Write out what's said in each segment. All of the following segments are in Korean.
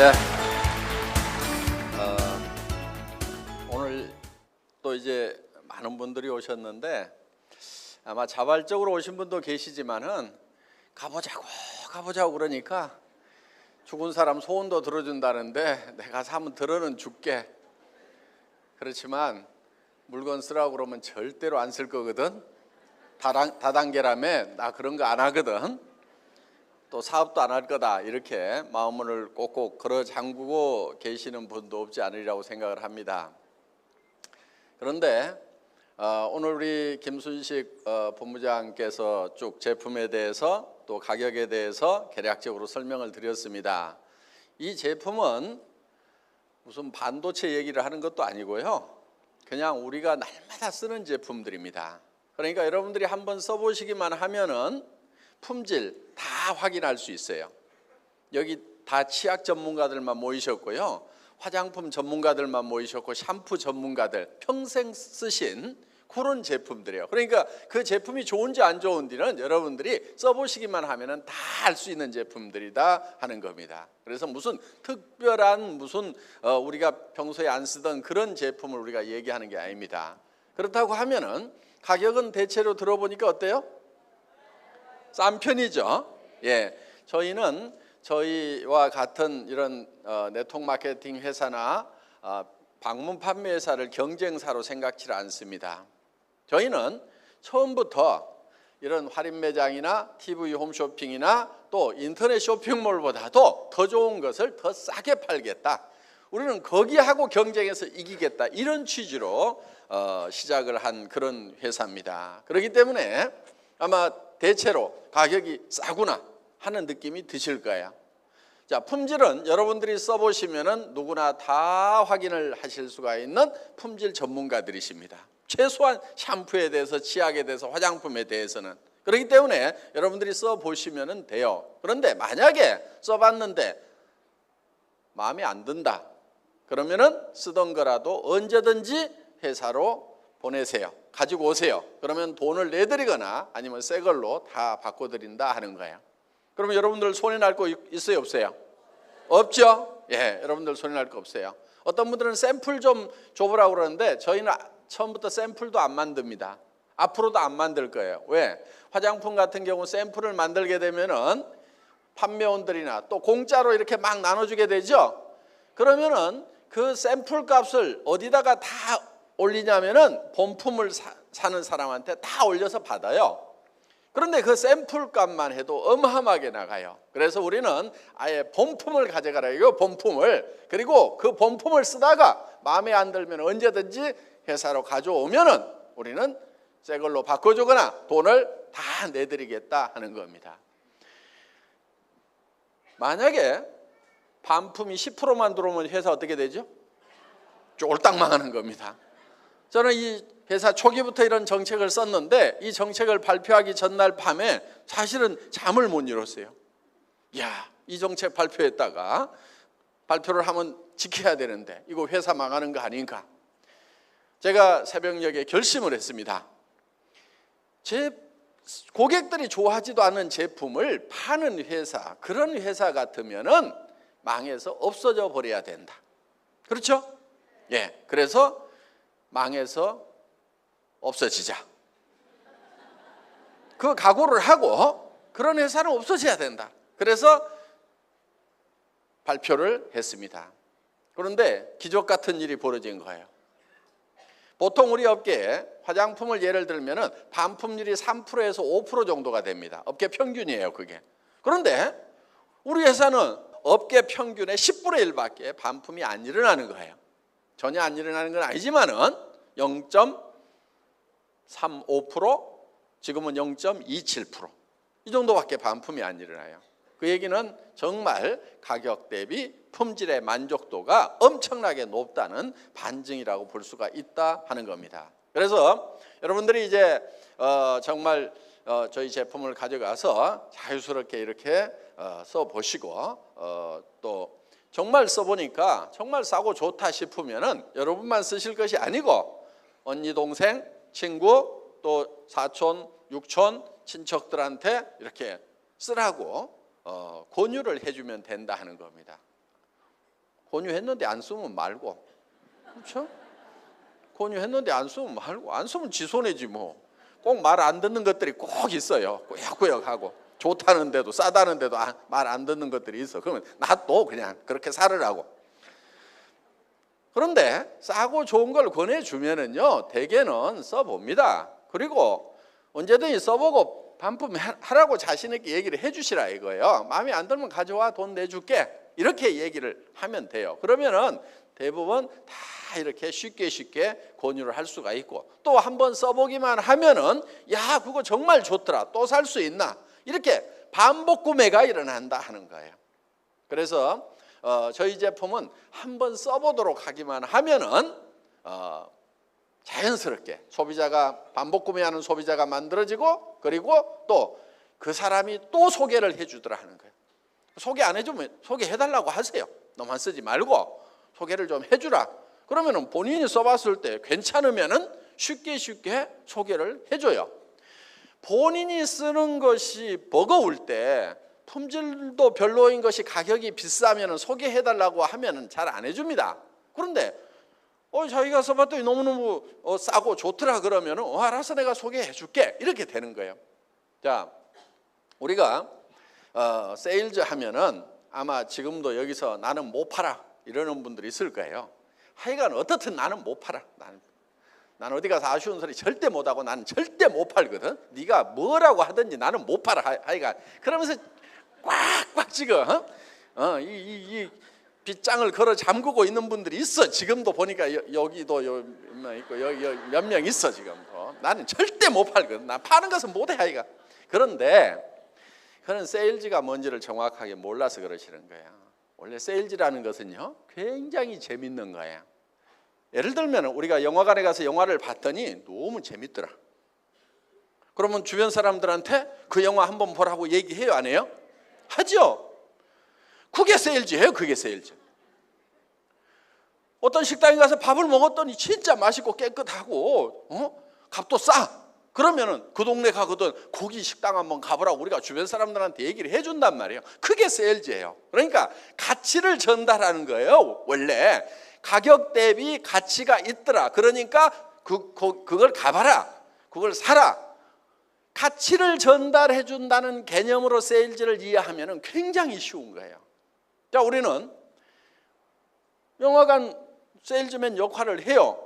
네. 오늘 또 이제 많은 분들이 오셨는데 아마 자발적으로 오신 분도 계시지만은 가보자고 그러니까 죽은 사람 소원도 들어준다는데 내가 가서 한번 들어는 줄게. 그렇지만 물건 쓰라고 그러면 절대로 안 쓸 거거든. 다단계라며 나 그런 거 안 하거든. 또 사업도 안 할 거다 이렇게 마음을 꼭꼭 걸어 잠그고 계시는 분도 없지 않으리라고 생각을 합니다. 그런데 오늘 우리 김순식 본부장께서 쭉 제품에 대해서 또 가격에 대해서 개략적으로 설명을 드렸습니다. 이 제품은 무슨 반도체 얘기를 하는 것도 아니고요, 그냥 우리가 날마다 쓰는 제품들입니다. 그러니까 여러분들이 한번 써보시기만 하면은 품질 다 확인할 수 있어요. 여기 다 치약 전문가들만 모이셨고요, 화장품 전문가들만 모이셨고, 샴푸 전문가들 평생 쓰신 그런 제품들이에요. 그러니까 그 제품이 좋은지 안 좋은지는 여러분들이 써보시기만 하면은 다 알 수 있는 제품들이다 하는 겁니다. 그래서 무슨 특별한 우리가 평소에 안 쓰던 그런 제품을 우리가 얘기하는 게 아닙니다. 그렇다고 하면은 가격은 대체로 들어보니까 어때요? 싼 편이죠. 예, 저희는 저희와 같은 이런 네트워크 마케팅 회사나 방문 판매 회사를 경쟁사로 생각지 않습니다. 저희는 처음부터 이런 할인 매장이나 TV 홈쇼핑이나 또 인터넷 쇼핑몰보다도 더 좋은 것을 더 싸게 팔겠다. 우리는 거기하고 경쟁해서 이기겠다. 이런 취지로 시작을 한 그런 회사입니다. 그렇기 때문에 아마 대체로 가격이 싸구나 하는 느낌이 드실 거예요. 자, 품질은 여러분들이 써보시면은 누구나 다 확인을 하실 수가 있는 품질 전문가들이십니다. 최소한 샴푸에 대해서, 치약에 대해서, 화장품에 대해서는. 그렇기 때문에 여러분들이 써보시면 돼요. 그런데 만약에 써봤는데 마음에 안 든다 그러면은 쓰던 거라도 언제든지 회사로 보내세요. 가지고 오세요. 그러면 돈을 내드리거나 아니면 새 걸로 다 바꿔드린다 하는 거예요. 그러면 여러분들 손에 날 거 있어요, 없어요? 없죠? 예, 여러분들 손에 날 거 없어요. 어떤 분들은 샘플 좀 줘보라고 그러는데 저희는 처음부터 샘플도 안 만듭니다. 앞으로도 안 만들 거예요. 왜? 화장품 같은 경우 샘플을 만들게 되면은 판매원들이나 또 공짜로 이렇게 막 나눠주게 되죠. 그러면은 그 샘플 값을 어디다가 다 올리냐면은 본품을 사는 사람한테 다 올려서 받아요. 그런데 그 샘플 값만 해도 어마어마하게 나가요. 그래서 우리는 아예 본품을 가져가라 이거, 본품을. 그리고 그 본품을 쓰다가 마음에 안 들면 언제든지 회사로 가져오면은 우리는 새 걸로 바꿔주거나 돈을 다 내드리겠다 하는 겁니다. 만약에 반품이 10%만 들어오면 회사 어떻게 되죠? 쫄딱 망하는 겁니다. 저는 이 회사 초기부터 이런 정책을 썼는데 이 정책을 발표하기 전날 밤에 사실은 잠을 못 이뤘어요. 야, 이 정책 발표했다가 발표를 하면 지켜야 되는데 이거 회사 망하는 거 아닌가. 제가 새벽녘에 결심을 했습니다. 제 고객들이 좋아하지도 않은 제품을 파는 회사, 그런 회사 같으면은 망해서 없어져 버려야 된다. 그렇죠? 예, 그래서 망해서 없어지자. 그 각오를 하고 그런 회사는 없어져야 된다. 그래서 발표를 했습니다. 그런데 기적 같은 일이 벌어진 거예요. 보통 우리 업계에 화장품을 예를 들면은 반품률이 3%에서 5% 정도가 됩니다. 업계 평균이에요, 그게. 그런데 우리 회사는 업계 평균의 10분의 1밖에 반품이 안 일어나는 거예요. 전혀 안 일어나는 건 아니지만은 0.35%, 지금은 0.27%, 이 정도밖에 반품이 안 일어나요. 그 얘기는 정말 가격 대비 품질의 만족도가 엄청나게 높다는 반증이라고 볼 수가 있다 하는 겁니다. 그래서 여러분들이 이제 정말 저희 제품을 가져가서 자유스럽게 이렇게 써보시고 또 정말 써보니까 정말 싸고 좋다 싶으면은 여러분만 쓰실 것이 아니고 언니, 동생, 친구, 또 사촌, 육촌, 친척들한테 이렇게 쓰라고 권유를 해주면 된다 하는 겁니다. 권유했는데 안 쓰면 말고, 그렇죠? 권유했는데 안 쓰면 말고, 안 쓰면 지 손해지 뭐. 꼭 말 안 듣는 것들이 꼭 있어요. 꾸역꾸역하고 좋다는데도 싸다는데도 말 안 듣는 것들이 있어. 그러면 놔둬, 그냥 그렇게 살으라고. 그런데 싸고 좋은 걸 권해주면은요, 대개는 써봅니다. 그리고 언제든지 써보고 반품하라고 자신 있게 얘기를 해주시라 이거예요. 마음에 안 들면 가져와, 돈 내줄게, 이렇게 얘기를 하면 돼요. 그러면은 대부분 다 이렇게 쉽게 권유를 할 수가 있고, 또 한번 써보기만 하면은 야, 그거 정말 좋더라, 또 살 수 있나, 이렇게 반복 구매가 일어난다 하는 거예요. 그래서 저희 제품은 한번 써보도록 하기만 하면은 자연스럽게 소비자가, 반복 구매하는 소비자가 만들어지고, 그리고 또 그 사람이 또 소개를 해주더라 하는 거예요. 소개 안 해주면 소개해달라고 하세요. 너만 쓰지 말고 소개를 좀 해주라. 그러면은 본인이 써봤을 때 괜찮으면은 쉽게 소개를 해줘요. 본인이 쓰는 것이 버거울 때, 품질도 별로인 것이 가격이 비싸면은 소개해달라고 하면은 잘 안 해줍니다. 그런데 자기가 써봤더니 너무너무 싸고 좋더라 그러면은 알아서 내가 소개해줄게, 이렇게 되는 거예요. 자, 우리가 세일즈 하면은 아마 지금도 여기서 나는 못 팔아 이러는 분들이 있을 거예요. 하여간 어떻든 나는 못 팔아. 나는 어디 가서 아쉬운 소리 절대 못하고 나는 절대 못 팔거든. 네가 뭐라고 하든지 나는 못 팔아. 하여간 그러면서 꽉꽉 지금 이 빗장을 걸어 잠그고 있는 분들이 있어. 지금도 보니까 여기도 있고 여기 몇 명 있어 지금도. 나는 절대 못 팔거든. 난 파는 것은 못해 하여간. 그런데 그런 세일즈가 뭔지를 정확하게 몰라서 그러시는 거야. 원래 세일즈라는 것은요, 굉장히 재밌는 거야. 예를 들면 우리가 영화관에 가서 영화를 봤더니 너무 재밌더라. 그러면 주변 사람들한테 그 영화 한번 보라고 얘기해요, 안 해요? 하죠. 그게 세일즈예요. 그게 세일즈. 어떤 식당에 가서 밥을 먹었더니 진짜 맛있고 깨끗하고 값도 싸. 그러면은 그 동네 가거든 거기 식당 한번 가보라고 우리가 주변 사람들한테 얘기를 해준단 말이에요. 그게 세일즈예요. 그러니까 가치를 전달하는 거예요. 원래 가격 대비 가치가 있더라. 그러니까 그걸 가봐라. 그걸 사라. 가치를 전달해 준다는 개념으로 세일즈를 이해하면 굉장히 쉬운 거예요. 자, 우리는 영화관 세일즈맨 역할을 해요.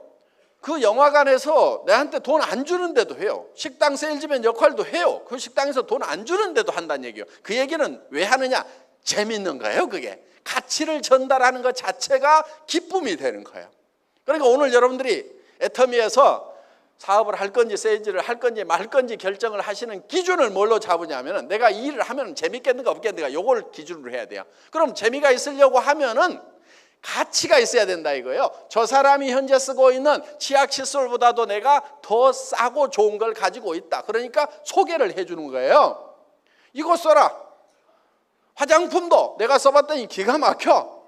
그 영화관에서 내한테 돈 안 주는데도 해요. 식당 세일즈맨 역할도 해요. 그 식당에서 돈 안 주는데도 한다는 얘기예요. 그 얘기는 왜 하느냐? 재밌는 거예요. 그게 가치를 전달하는 것 자체가 기쁨이 되는 거예요. 그러니까 오늘 여러분들이 애터미에서 사업을 할 건지 세일즈를 할 건지 말 건지 결정을 하시는 기준을 뭘로 잡으냐면, 내가 이 일을 하면 재밌겠는가 없겠는가, 요걸 기준으로 해야 돼요. 그럼 재미가 있으려고 하면은 가치가 있어야 된다 이거예요. 저 사람이 현재 쓰고 있는 치약 칫솔보다도 내가 더 싸고 좋은 걸 가지고 있다. 그러니까 소개를 해주는 거예요. 이거 써라. 화장품도 내가 써봤더니 기가 막혀.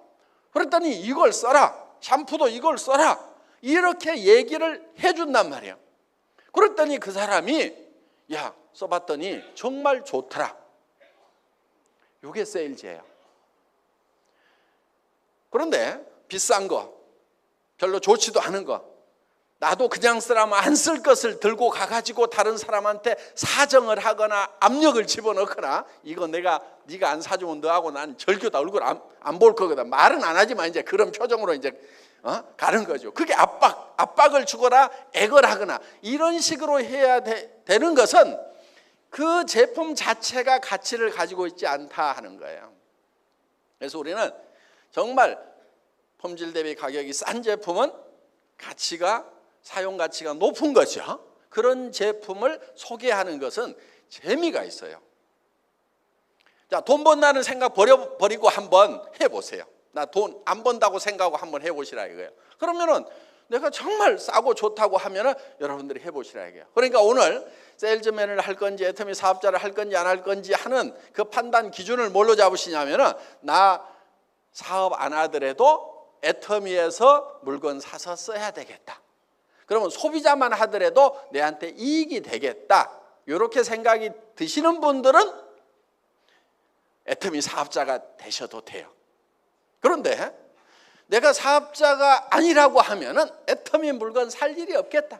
그랬더니 이걸 써라. 샴푸도 이걸 써라. 이렇게 얘기를 해준단 말이에요. 그랬더니 그 사람이 야, 써봤더니 정말 좋더라. 이게 세일즈예요. 그런데 비싼 거, 별로 좋지도 않은 거, 나도 그냥 쓰라면 안 쓸 것을 들고 가가지고 다른 사람한테 사정을 하거나 압력을 집어넣거나, 이거 네가 안 사주면 너하고 난 절교다 얼굴 안 볼 거거든. 말은 안 하지만 이제 그런 표정으로 이제 가는 거죠. 그게 압박을 주거나 액을 하거나 이런 식으로 해야 되는 것은 그 제품 자체가 가치를 가지고 있지 않다 하는 거예요. 그래서 우리는 정말 품질 대비 가격이 싼 제품은 사용 가치가 높은 거죠. 그런 제품을 소개하는 것은 재미가 있어요. 자, 돈 번다는 생각 버리고 한번 해보세요. 나 돈 안 번다고 생각하고 한번 해보시라 이거예요. 그러면은 내가 정말 싸고 좋다고 하면은 여러분들이 해보시라 이거예요. 그러니까 오늘 세일즈맨을 할 건지 애터미 사업자를 할 건지 안 할 건지 하는 그 판단 기준을 뭘로 잡으시냐면은, 나 사업 안 하더라도 애터미에서 물건 사서 써야 되겠다. 그러면 소비자만 하더라도 내한테 이익이 되겠다. 이렇게 생각이 드시는 분들은 애터미 사업자가 되셔도 돼요. 그런데 내가 사업자가 아니라고 하면은 애터미 물건 살 일이 없겠다.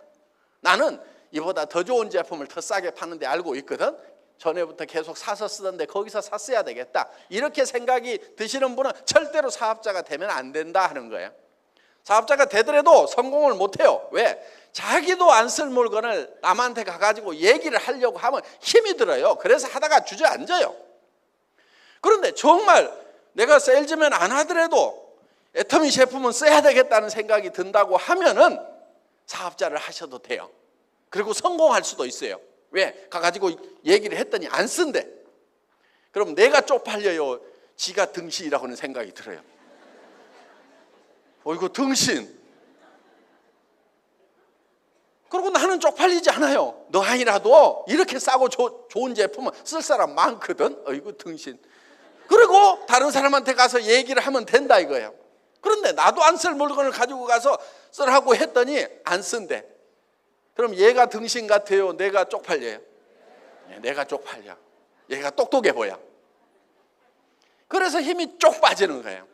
나는 이보다 더 좋은 제품을 더 싸게 파는데 알고 있거든. 전에부터 계속 사서 쓰던데 거기서 샀어야 되겠다. 이렇게 생각이 드시는 분은 절대로 사업자가 되면 안 된다 하는 거예요. 사업자가 되더라도 성공을 못해요. 왜? 자기도 안 쓸 물건을 남한테 가가지고 얘기를 하려고 하면 힘이 들어요. 그래서 하다가 주저앉아요. 그런데 정말 내가 세일즈맨 안 하더라도 애터미 제품은 써야 되겠다는 생각이 든다고 하면은 사업자를 하셔도 돼요. 그리고 성공할 수도 있어요. 왜? 가가지고 얘기를 했더니 안 쓴대. 그럼 내가 쪽팔려요, 지가 등신이라고는 생각이 들어요. 이거 등신. 그리고 나는 쪽팔리지 않아요. 너 아니라도 이렇게 싸고 좋은 제품은 쓸 사람 많거든. 이거 등신. 그리고 다른 사람한테 가서 얘기를 하면 된다 이거예요. 그런데 나도 안 쓸 물건을 가지고 가서 쓰라고 했더니 안 쓴대. 그럼 얘가 등신 같아요? 내가 쪽팔려요? 내가 쪽팔려. 얘가 똑똑해 보여. 그래서 힘이 쪽 빠지는 거예요.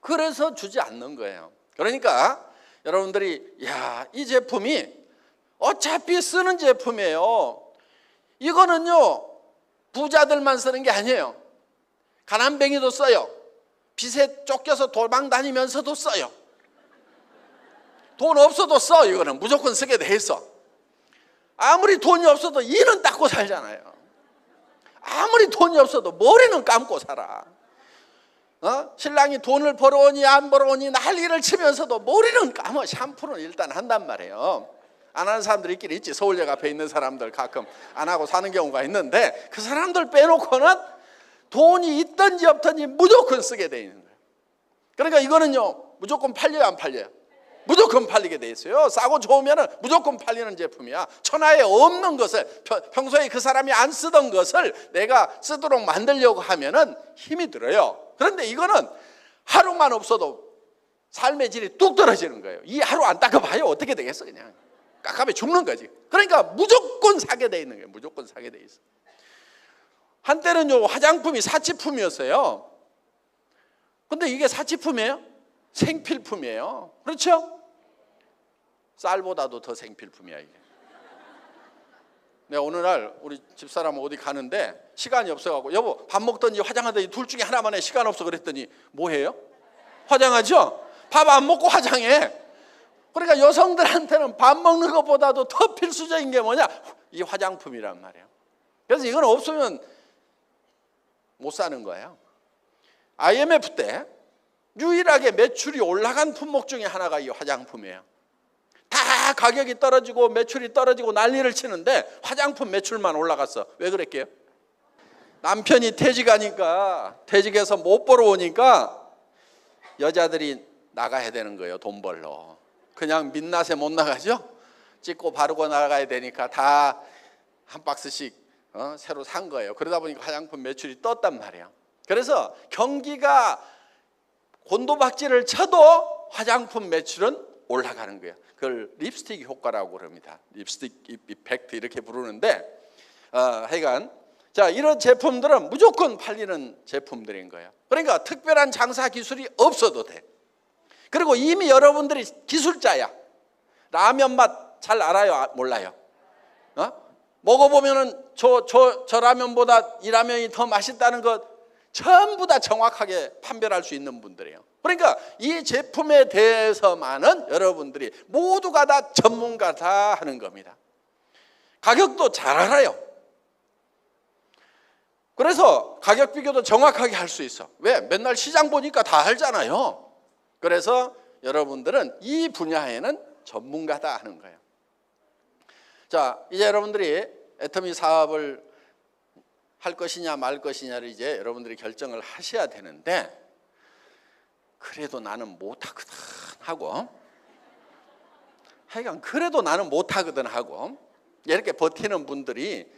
그래서 주지 않는 거예요. 그러니까 여러분들이 이 제품이 어차피 쓰는 제품이에요. 이거는요 부자들만 쓰는 게 아니에요. 가난뱅이도 써요. 빚에 쫓겨서 도망 다니면서도 써요. 돈 없어도 써. 이거는 무조건 쓰게 돼 있어. 아무리 돈이 없어도 이는 닦고 살잖아요. 아무리 돈이 없어도 머리는 감고 살아. 신랑이 돈을 벌어오니 안 벌어오니 난리를 치면서도 머리는 감아. 샴푸는 일단 한단 말이에요. 안 하는 사람들 있긴 있지. 서울역 앞에 있는 사람들 가끔 안 하고 사는 경우가 있는데 그 사람들 빼놓고는 돈이 있든지 없든지 무조건 쓰게 돼 있는 거예요. 그러니까 이거는요 무조건 팔려요, 안 팔려요? 무조건 팔리게 돼 있어요. 싸고 좋으면 무조건 팔리는 제품이야. 천하에 없는 것을, 평소에 그 사람이 안 쓰던 것을 내가 쓰도록 만들려고 하면은 힘이 들어요. 그런데 이거는 하루만 없어도 삶의 질이 뚝 떨어지는 거예요. 이 하루 안 닦아봐요. 어떻게 되겠어? 그냥 깎아면 죽는 거지. 그러니까 무조건 사게 돼 있는 거예요. 무조건 사게 돼 있어. 한때는요 화장품이 사치품이었어요. 근데 이게 사치품이에요? 생필품이에요. 그렇죠? 쌀보다도 더 생필품이야 이게. 내가 어느 날 우리 집사람 어디 가는데 시간이 없어가지고 여보 밥 먹든지 화장하든지 둘 중에 하나만 해. 시간 없어 그랬더니 뭐 해요? 화장하죠? 밥 안 먹고 화장해. 그러니까 여성들한테는 밥 먹는 것보다도 더 필수적인 게 뭐냐? 이 화장품이란 말이에요. 그래서 이건 없으면 못 사는 거예요. IMF 때 유일하게 매출이 올라간 품목 중에 하나가 이 화장품이에요. 다 가격이 떨어지고 매출이 떨어지고 난리를 치는데 화장품 매출만 올라갔어. 왜 그랬게요? 남편이 퇴직하니까, 퇴직해서 못 벌어 오니까 여자들이 나가야 되는 거예요. 돈 벌러. 그냥 민낯에 못 나가죠. 찍고 바르고 나가야 되니까 다 한 박스씩 새로 산 거예요. 그러다 보니까 화장품 매출이 떴단 말이에요. 그래서 경기가 곤도박질을 쳐도 화장품 매출은 올라가는 거예요. 그걸 립스틱 효과라고 그럽니다. 립스틱 이펙트 이렇게 부르는데 하여간 자 이런 제품들은 무조건 팔리는 제품들인 거예요. 그러니까 특별한 장사 기술이 없어도 돼. 그리고 이미 여러분들이 기술자야. 라면 맛 잘 알아요? 몰라요? 먹어보면은 저 라면보다 이 라면이 더 맛있다는 것 전부 다 정확하게 판별할 수 있는 분들이에요. 그러니까 이 제품에 대해서만은 여러분들이 모두가 다 전문가다 하는 겁니다. 가격도 잘 알아요. 그래서 가격 비교도 정확하게 할 수 있어. 왜? 맨날 시장 보니까 다 알잖아요. 그래서 여러분들은 이 분야에는 전문가다 하는 거예요. 자, 이제 여러분들이 애터미 사업을 할 것이냐 말 것이냐를 이제 여러분들이 결정을 하셔야 되는데 그래도 나는 못하거든 하고 하여간 그래도 나는 못하거든 하고 이렇게 버티는 분들이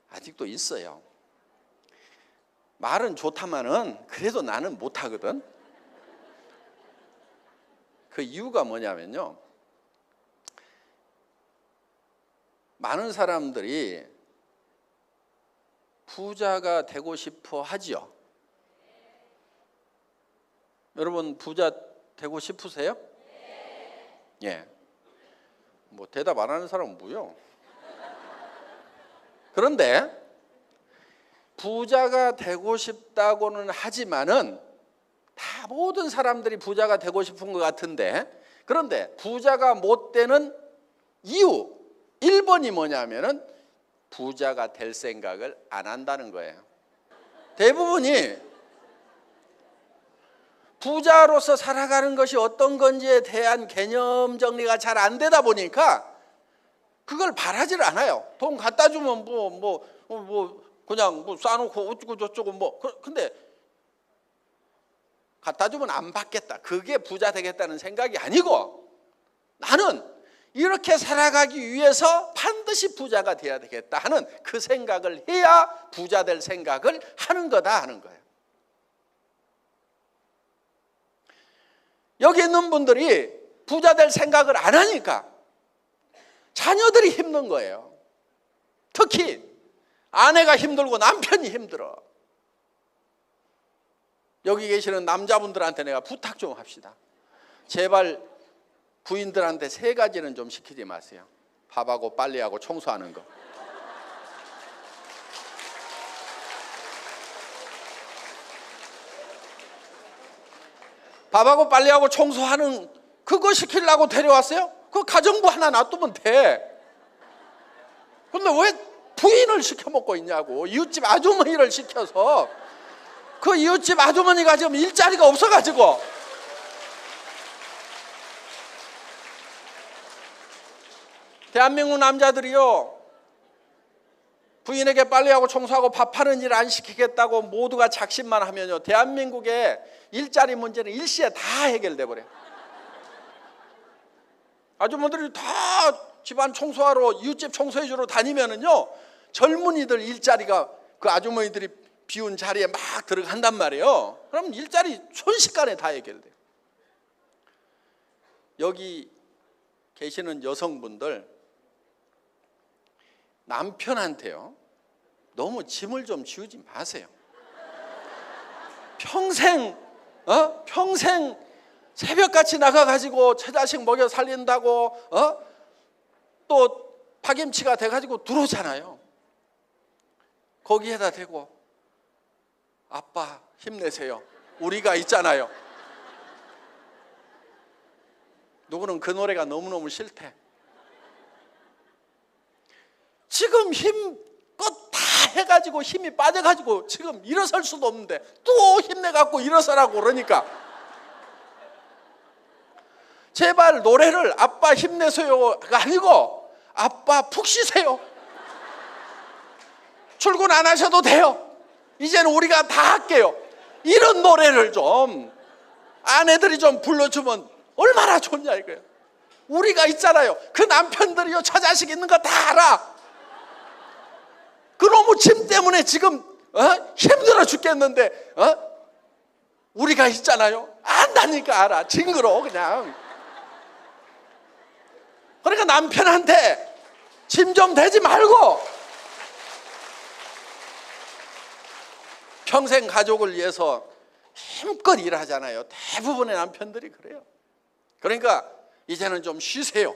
아직도 있어요. 말은 좋다마는 그래도 나는 못하거든. 그 이유가 뭐냐면요, 많은 사람들이 부자가 되고 싶어 하지요. 여러분 부자 되고 싶으세요? 예. 뭐 대답 안 하는 사람은 뭐요? 그런데 부자가 되고 싶다고는 하지만은 다 모든 사람들이 부자가 되고 싶은 것 같은데, 그런데 부자가 못 되는 이유 1번이 뭐냐면은 부자가 될 생각을 안 한다는 거예요. 대부분이 부자로서 살아가는 것이 어떤 건지에 대한 개념 정리가 잘 안 되다 보니까 그걸 바라지를 않아요. 돈 갖다 주면 그냥 싸놓고 어쩌고 저쩌고 근데 갖다 주면 안 받겠다, 그게 부자 되겠다는 생각이 아니고, 나는 이렇게 살아가기 위해서 반드시 부자가 돼야 되겠다 하는 그 생각을 해야 부자 될 생각을 하는 거다 하는 거예요. 여기 있는 분들이 부자 될 생각을 안 하니까 자녀들이 힘든 거예요. 특히 아내가 힘들고 남편이 힘들어. 여기 계시는 남자분들한테 내가 부탁 좀 합시다. 제발 부인들한테 3가지는 좀 시키지 마세요. 밥하고 빨래하고 청소하는 거. 밥하고 빨래하고 청소하는 그거 시키려고 데려왔어요? 그 가정부 하나 놔두면 돼. 근데 왜 부인을 시켜 먹고 있냐고. 이웃집 아주머니를 시켜서, 그 이웃집 아주머니가 지금 일자리가 없어가지고. 대한민국 남자들이요, 부인에게 빨래하고 청소하고 밥하는 일 안 시키겠다고 모두가 작심만 하면요, 대한민국의 일자리 문제는 일시에 다 해결돼 버려요. 아주머니들이 다 집안 청소하러 이웃집 청소해주러 다니면은요, 젊은이들 일자리가 그 아주머니들이 비운 자리에 막 들어간단 말이에요. 그럼 일자리 순식간에 다 해결돼요. 여기 계시는 여성분들, 남편한테요, 너무 짐을 좀 지우지 마세요. 평생 새벽같이 나가가지고 처자식 먹여 살린다고 또 파김치가 돼가지고 들어오잖아요. 거기에다 대고 아빠 힘내세요, 우리가 있잖아요. 누구는 그 노래가 너무너무 싫대. 지금 힘껏 다 해가지고 힘이 빠져가지고 지금 일어설 수도 없는데 또 힘내갖고 일어서라고 그러니까, 제발 노래를 아빠 힘내세요가 아니고 아빠 푹 쉬세요, 출근 안 하셔도 돼요, 이제는 우리가 다 할게요, 이런 노래를 좀 아내들이 좀 불러주면 얼마나 좋냐 이거예요. 우리가 있잖아요. 그 남편들이요, 처자식 있는 거 다 알아. 그놈의 짐 때문에 지금 힘들어 죽겠는데 우리가 있잖아요. 안다니까 알아. 징그러워 그냥. 그러니까 남편한테 짐 좀 대지 말고 평생 가족을 위해서 힘껏 일하잖아요. 대부분의 남편들이 그래요. 그러니까 이제는 좀 쉬세요.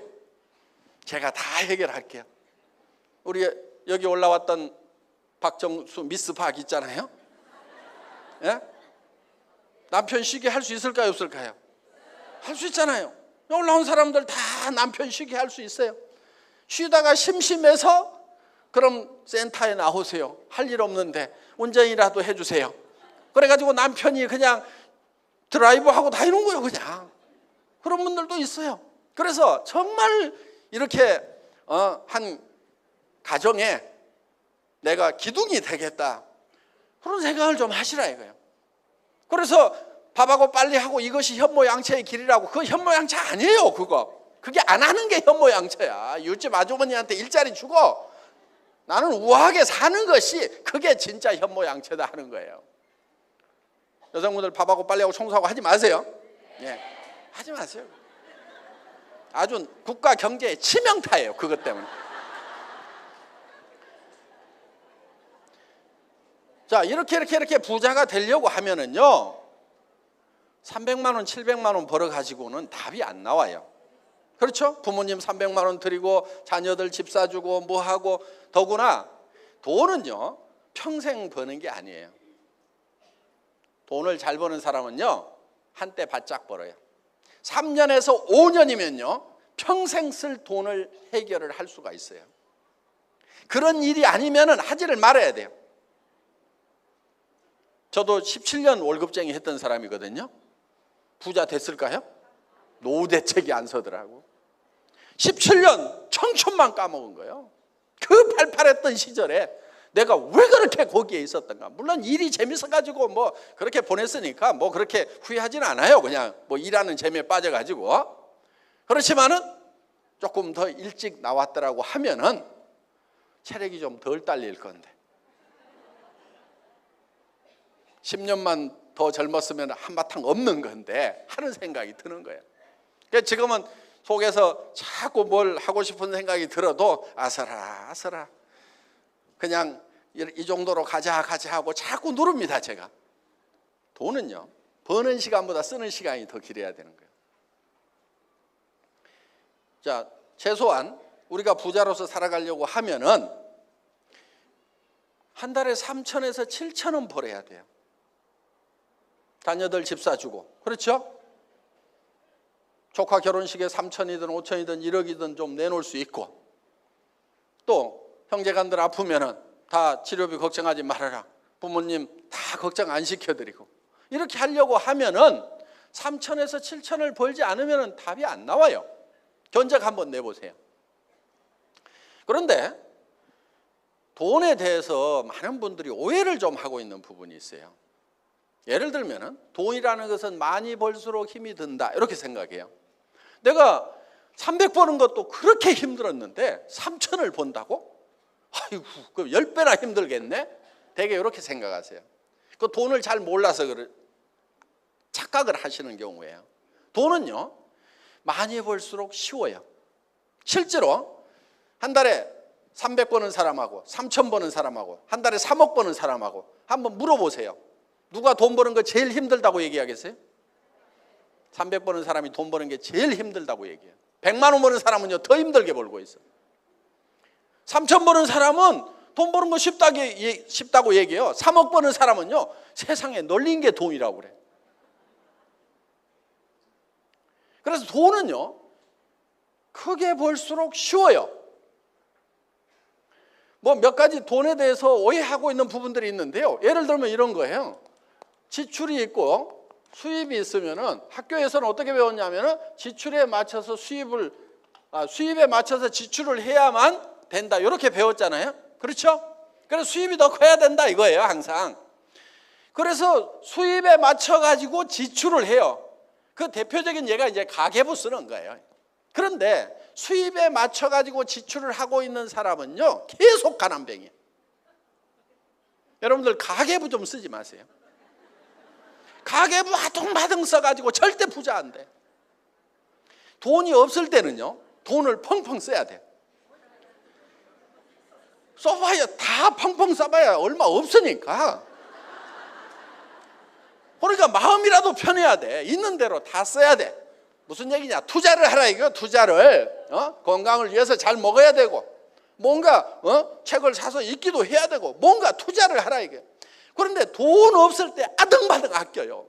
제가 다 해결할게요. 우리 여기 올라왔던 박정수 미스 박 있잖아요. 예? 남편 쉬게 할 수 있을까요, 없을까요? 할 수 있잖아요. 올라온 사람들 다 남편 쉬게 할 수 있어요. 쉬다가 심심해서 그럼 센터에 나오세요. 할 일 없는데 운전이라도 해주세요. 그래가지고 남편이 그냥 드라이브하고 다니는 거예요, 그냥. 그런 분들도 있어요. 그래서 정말 이렇게 한 가정에 내가 기둥이 되겠다, 그런 생각을 좀 하시라 이거예요. 그래서 밥하고 빨래하고 이것이 현모양처의 길이라고, 그거 현모양처 아니에요. 그게 안 하는 게 현모양처야. 이웃집 아주머니한테 일자리 주고 나는 우아하게 사는 것이 그게 진짜 현모양처다 하는 거예요. 여성분들 밥하고 빨래하고 청소하고 하지 마세요. 예, 하지 마세요. 아주 국가 경제의 치명타예요, 그것 때문에. 자, 이렇게 부자가 되려고 하면은요, 300만 원, 700만 원 벌어가지고는 답이 안 나와요. 그렇죠? 부모님 300만 원 드리고 자녀들 집 사주고 뭐하고, 더구나 돈은요 평생 버는 게 아니에요. 돈을 잘 버는 사람은요 한때 바짝 벌어요. 3년에서 5년이면요 평생 쓸 돈을 해결을 할 수가 있어요. 그런 일이 아니면은 하지를 말아야 돼요. 저도 17년 월급쟁이 했던 사람이거든요. 부자 됐을까요? 노후대책이 안 서더라고. 17년 청춘만 까먹은 거예요. 그 팔팔했던 시절에 내가 왜 그렇게 거기에 있었던가. 물론 일이 재밌어가지고 뭐 그렇게 보냈으니까 뭐 그렇게 후회하지는 않아요. 그냥 뭐 일하는 재미에 빠져가지고. 그렇지만은 조금 더 일찍 나왔더라고 하면은 체력이 좀 덜 딸릴 건데, 10년만 더 젊었으면 한바탕 없는 건데 하는 생각이 드는 거예요. 그러니까 지금은 속에서 자꾸 뭘 하고 싶은 생각이 들어도 아서라 그냥 이 정도로 가자 하고 자꾸 누릅니다. 제가. 돈은요 버는 시간보다 쓰는 시간이 더 길어야 되는 거예요. 자, 최소한 우리가 부자로서 살아가려고 하면은 한 달에 3천에서 7천은 벌어야 돼요. 자녀들 집 사주고, 그렇죠? 조카 결혼식에 3천이든 5천이든 1억이든 좀 내놓을 수 있고, 또 형제간들 아프면은 다 치료비 걱정하지 말아라, 부모님 다 걱정 안 시켜드리고, 이렇게 하려고 하면은 3천에서 7천을 벌지 않으면은 답이 안 나와요. 견적 한번 내보세요. 그런데 돈에 대해서 많은 분들이 오해를 좀 하고 있는 부분이 있어요. 예를 들면 돈이라는 것은 많이 벌수록 힘이 든다 이렇게 생각해요. 내가 300 버는 것도 그렇게 힘들었는데 3천을 번다고? 아이고, 그럼 10배나 힘들겠네? 되게 이렇게 생각하세요. 그 돈을 잘 몰라서 착각을 하시는 경우예요. 돈은요 많이 벌수록 쉬워요. 실제로 한 달에 300 버는 사람하고 3천 버는 사람하고 한 달에 3억 버는 사람하고 한번 물어보세요. 누가 돈 버는 거 제일 힘들다고 얘기하겠어요? 300 버는 사람이 돈 버는 게 제일 힘들다고 얘기해요. 100만 원 버는 사람은요 더 힘들게 벌고 있어요. 3천 버는 사람은 돈 버는 거 쉽다고 얘기해요. 3억 버는 사람은요 세상에 널린 게 돈이라고 그래. 그래서 돈은요 크게 벌수록 쉬워요. 뭐 몇 가지 돈에 대해서 오해하고 있는 부분들이 있는데요. 예를 들면 이런 거예요. 지출이 있고 수입이 있으면은 학교에서는 어떻게 배웠냐면은 지출에 맞춰서 수입에 맞춰서 지출을 해야만 된다 이렇게 배웠잖아요. 그렇죠? 그래서 수입이 더 커야 된다 이거예요, 항상. 그래서 수입에 맞춰 가지고 지출을 해요. 그 대표적인 예가 이제 가계부 쓰는 거예요. 그런데 수입에 맞춰 가지고 지출을 하고 있는 사람은요 계속 가난뱅이에요. 여러분들 가계부 좀 쓰지 마세요. 가계부 아둥바둥 써가지고 절대 부자 안 돼. 돈이 없을 때는요 돈을 펑펑 써야 돼. 써봐야 다 펑펑 써봐야 얼마 없으니까. 그러니까 마음이라도 편해야 돼. 있는 대로 다 써야 돼. 무슨 얘기냐? 투자를 하라 이거. 투자를 건강을 위해서 잘 먹어야 되고, 뭔가 책을 사서 읽기도 해야 되고, 뭔가 투자를 하라 이게. 그런데 돈 없을 때 아등바등 아껴요.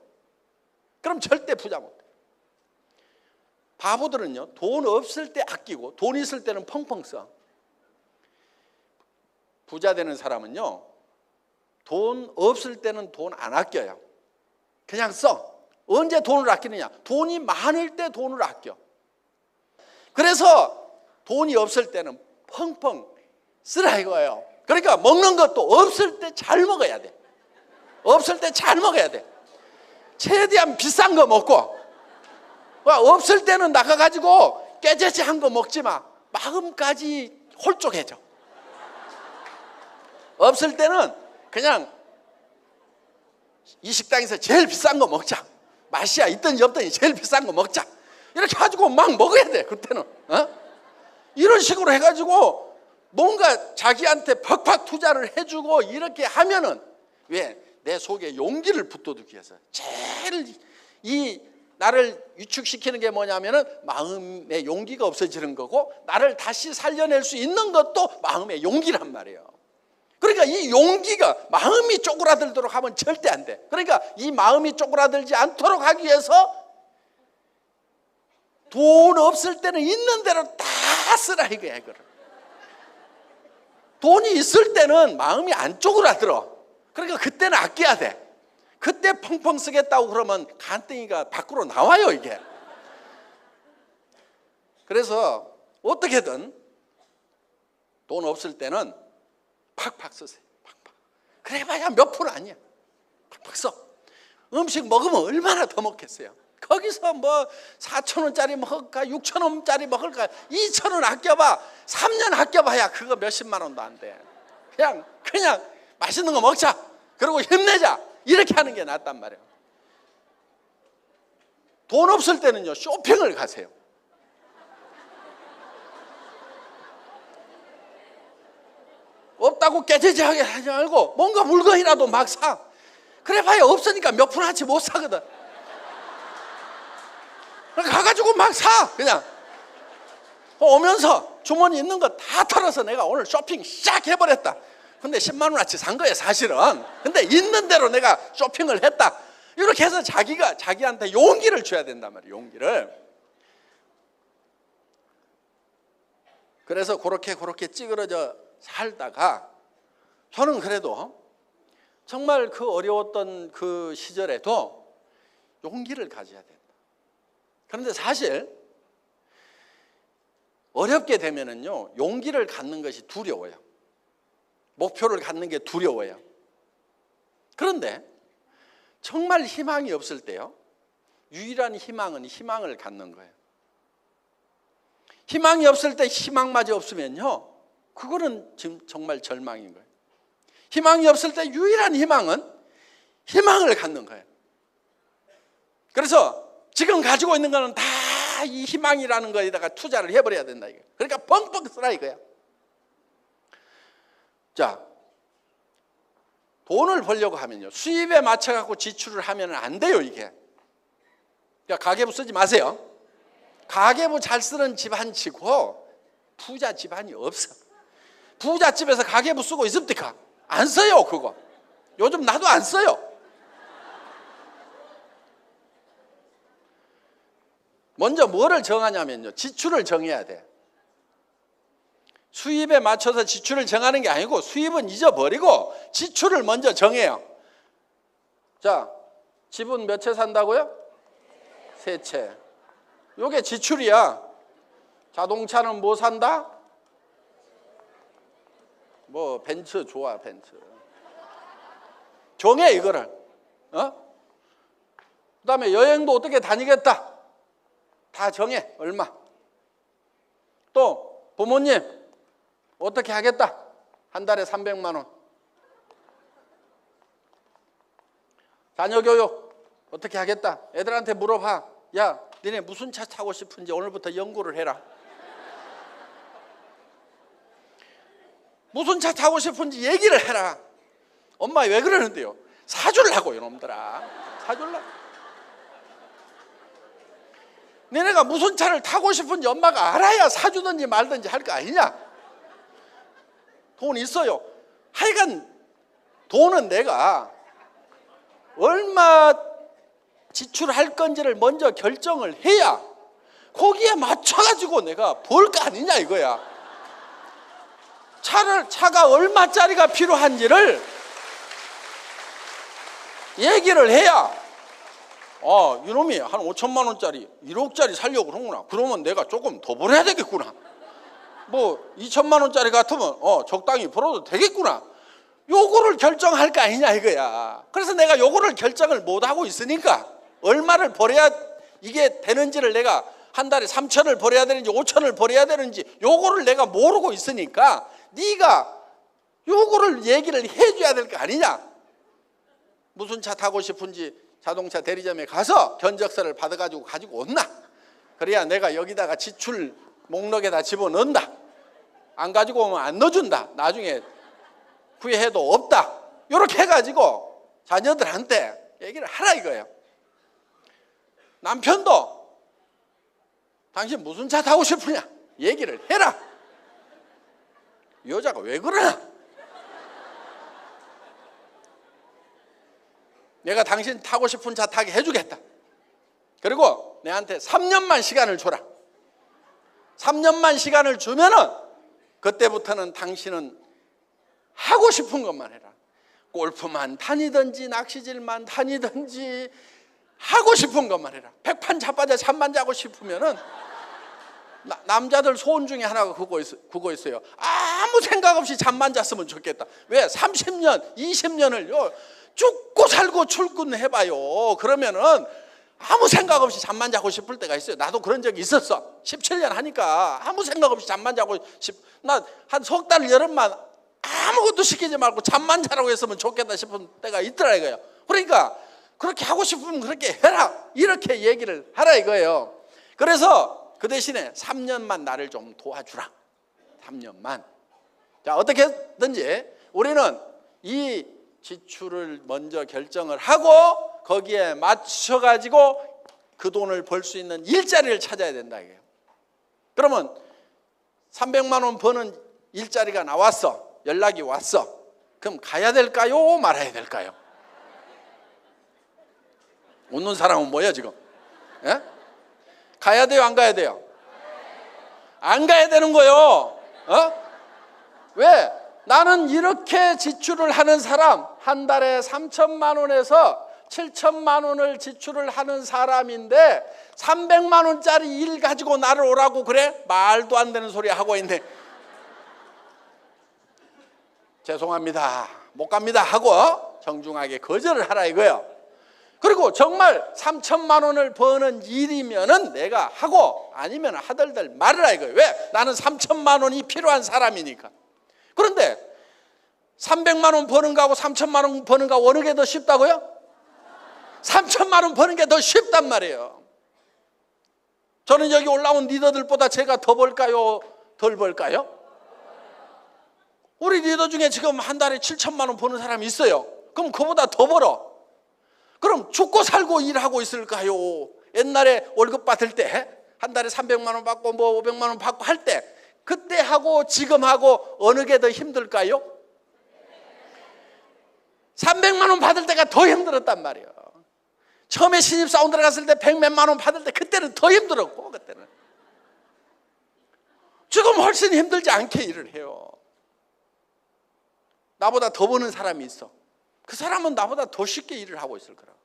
그럼 절대 부자 못 돼. 바보들은요 돈 없을 때 아끼고 돈 있을 때는 펑펑 써. 부자 되는 사람은요 돈 없을 때는 돈 안 아껴요. 그냥 써. 언제 돈을 아끼느냐? 돈이 많을 때 돈을 아껴. 그래서 돈이 없을 때는 펑펑 쓰라 이거예요. 그러니까 먹는 것도 없을 때 잘 먹어야 돼. 없을 때 잘 먹어야 돼. 최대한 비싼 거 먹고, 없을 때는 나가가지고 깨재재한 거 먹지 마. 마음까지 홀쭉해져. 없을 때는 그냥 이 식당에서 제일 비싼 거 먹자. 맛이야 있든지 없든지 제일 비싼 거 먹자. 이렇게 가지고 막 먹어야 돼. 그때는 이런 식으로 해가지고 뭔가 자기한테 팍팍 투자를 해주고 이렇게 하면은 왜? 내 속에 용기를 붙돋기 위해서 제일 이 나를 위축시키는 게 뭐냐면은 마음의 용기가 없어지는 거고, 나를 다시 살려낼 수 있는 것도 마음의 용기란 말이에요. 그러니까 이 용기가, 마음이 쪼그라들도록 하면 절대 안 돼. 그러니까 이 마음이 쪼그라들지 않도록 하기 위해서 돈 없을 때는 있는 대로 다 쓰라 이거야. 이거를. 돈이 있을 때는 마음이 안 쪼그라들어. 그러니까 그때는 아껴야 돼. 그때 펑펑 쓰겠다고 그러면 간땡이가 밖으로 나와요, 이게. 그래서 어떻게든 돈 없을 때는 팍팍 쓰세요. 팍팍. 그래봐야 몇 프로 아니야. 팍팍 써. 음식 먹으면 얼마나 더 먹겠어요. 거기서 뭐 4,000원짜리 먹을까 6,000원짜리 먹을까 2,000원 아껴봐. 3년 아껴봐야 그거 몇십만 원도 안 돼. 그냥 맛있는 거 먹자. 그리고 힘내자. 이렇게 하는 게 낫단 말이에요. 돈 없을 때는요, 쇼핑을 가세요. 없다고 깨지지하게 하지 말고 뭔가 물건이라도 막 사. 그래봐야 없으니까 몇 푼어치 못 사거든. 가가지고 막 사. 그냥 오면서 주머니 있는 거 다 털어서 내가 오늘 쇼핑 싹 해버렸다. 근데 10만 원어치 산 거예요, 사실은. 근데 있는 대로 내가 쇼핑을 했다. 이렇게 해서 자기한테 용기를 줘야 된단 말이에요, 용기를. 그래서 그렇게 찌그러져 살다가 저는 그래도 정말 그 어려웠던 그 시절에도 용기를 가져야 된다. 그런데 사실 어렵게 되면은요, 용기를 갖는 것이 두려워요. 목표를 갖는 게 두려워요. 그런데 정말 희망이 없을 때요, 유일한 희망은 희망을 갖는 거예요. 희망이 없을 때 희망마저 없으면요, 그거는 지금 정말 절망인 거예요. 희망이 없을 때 유일한 희망은 희망을 갖는 거예요. 그래서 지금 가지고 있는 거는 다 이 희망이라는 거에다가 투자를 해버려야 된다 이거예요. 그러니까 뻥뻥 쓰라 이거야. 자, 돈을 벌려고 하면요, 수입에 맞춰 갖고 지출을 하면 안 돼요, 이게. 그러니까 가계부 쓰지 마세요. 가계부 잘 쓰는 집안 치고 부자 집안이 없어. 부잣집에서 가계부 쓰고 있습니까? 안 써요, 그거. 요즘 나도 안 써요. 먼저 뭐를 정하냐면요, 지출을 정해야 돼. 수입에 맞춰서 지출을 정하는 게 아니고 수입은 잊어버리고 지출을 먼저 정해요. 자, 집은 몇 채 산다고요? 3채. 요게 지출이야. 자동차는 뭐 산다? 뭐 벤츠 좋아, 벤츠. 정해 이거를. 그다음에 여행도 어떻게 다니겠다. 다 정해. 얼마. 또 부모님 어떻게 하겠다. 한 달에 300만 원. 자녀 교육 어떻게 하겠다. 애들한테 물어봐. 야, 너네 무슨 차 타고 싶은지 오늘부터 연구를 해라. 무슨 차 타고 싶은지 얘기를 해라. 엄마 왜 그러는데요? 사주려고, 이놈들아. 사주려고. 너네가 무슨 차를 타고 싶은지 엄마가 알아야 사주든지 말든지 할 거 아니냐. 돈 있어요. 하여간 돈은 내가 얼마 지출할 건지를 먼저 결정을 해야 거기에 맞춰가지고 내가 벌 거 아니냐 이거야. 차가 얼마짜리가 필요한지를 얘기를 해야, 이놈이 한 5천만 원짜리 1억짜리 살려고 그러구나. 그러면 내가 조금 더 벌어야 되겠구나. 뭐 2천만 원짜리 같으면 적당히 벌어도 되겠구나. 요거를 결정할 거 아니냐 이거야. 그래서 내가 요거를 결정을 못하고 있으니까 얼마를 벌어야 이게 되는지를, 내가 한 달에 3천을 벌어야 되는지 5천을 벌어야 되는지 요거를 내가 모르고 있으니까 네가 요거를 얘기를 해줘야 될 거 아니냐. 무슨 차 타고 싶은지 자동차 대리점에 가서 견적서를 받아가지고 가지고 온나. 그래야 내가 여기다가 지출 목록에다 집어넣는다. 안 가지고 오면 안 넣어준다. 나중에 후회해도 없다. 이렇게 해가지고 자녀들한테 얘기를 하라 이거예요. 남편도 당신 무슨 차 타고 싶으냐 얘기를 해라. 여자가 왜 그러나? 내가 당신 타고 싶은 차 타게 해주겠다. 그리고 내한테 3년만 시간을 줘라. 3년만 시간을 주면은 그때부터는 당신은 하고 싶은 것만 해라. 골프만 다니든지 낚시질만 다니든지 하고 싶은 것만 해라. 백판 자빠져 잠만 자고 싶으면은 남자들 소원 중에 하나가 그거 있어요. 아무 생각 없이 잠만 잤으면 좋겠다. 왜? 30년, 20년을요 죽고 살고 출근해봐요. 그러면은 아무 생각 없이 잠만 자고 싶을 때가 있어요. 나도 그런 적이 있었어. 17년 하니까 아무 생각 없이 잠만 자고 나 한 석 달 여름만 아무것도 시키지 말고 잠만 자라고 했으면 좋겠다 싶은 때가 있더라 이거예요. 그러니까 그렇게 하고 싶으면 그렇게 해라 이렇게 얘기를 하라 이거예요. 그래서 그 대신에 3년만 나를 좀 도와주라. 3년만. 자, 어떻게든지 우리는 이 지출을 먼저 결정을 하고 거기에 맞춰가지고 그 돈을 벌 수 있는 일자리를 찾아야 된다 이거예요. 그러면 300만 원 버는 일자리가 나왔어. 연락이 왔어. 그럼 가야 될까요? 말아야 될까요? 웃는 사람은 뭐야 지금? 예? 가야 돼요? 안 가야 돼요? 안 가야 되는 거요. 왜? 나는 이렇게 지출을 하는 사람, 한 달에 3천만 원에서 7천만 원을 지출을 하는 사람인데 300만 원짜리 일 가지고 나를 오라고 그래? 말도 안 되는 소리 하고 있네. 죄송합니다. 못 갑니다 하고 정중하게 거절을 하라 이거예요. 그리고 정말 3천만 원을 버는 일이면은 내가 하고 아니면 하덜덜 말으라 이거예요. 왜? 나는 3천만 원이 필요한 사람이니까. 그런데 300만 원 버는 거하고 3천만 원 버는 거 어느 게 더 쉽다고요? 3천만 원 버는 게 더 쉽단 말이에요. 저는 여기 올라온 리더들보다 제가 더 벌까요? 덜 벌까요? 우리 리더 중에 지금 한 달에 7천만 원 버는 사람이 있어요. 그럼 그보다 더 벌어. 그럼 죽고 살고 일하고 있을까요? 옛날에 월급 받을 때 한 달에 300만 원 받고 뭐 500만 원 받고 할 때 그때 하고 지금 하고 어느 게 더 힘들까요? 300만 원 받을 때가 더 힘들었단 말이에요. 처음에 신입사원 들어갔을 때 100몇만 원 받을 때 그때는 더 힘들었고 그때는. 지금 훨씬 힘들지 않게 일을 해요. 나보다 더 버는 사람이 있어. 그 사람은 나보다 더 쉽게 일을 하고 있을 거라고.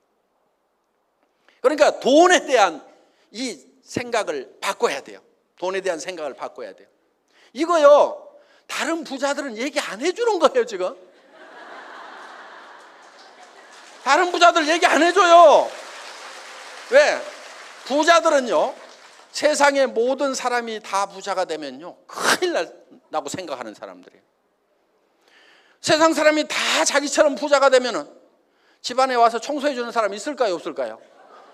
그러니까 돈에 대한 이 생각을 바꿔야 돼요. 돈에 대한 생각을 바꿔야 돼요. 이거요 다른 부자들은 얘기 안 해주는 거예요 지금. 다른 부자들 얘기 안 해줘요. 왜? 부자들은요 세상의 모든 사람이 다 부자가 되면요 큰일 난다고 생각하는 사람들이에요. 세상 사람이 다 자기처럼 부자가 되면은 집안에 와서 청소해 주는 사람 있을까요? 없을까요?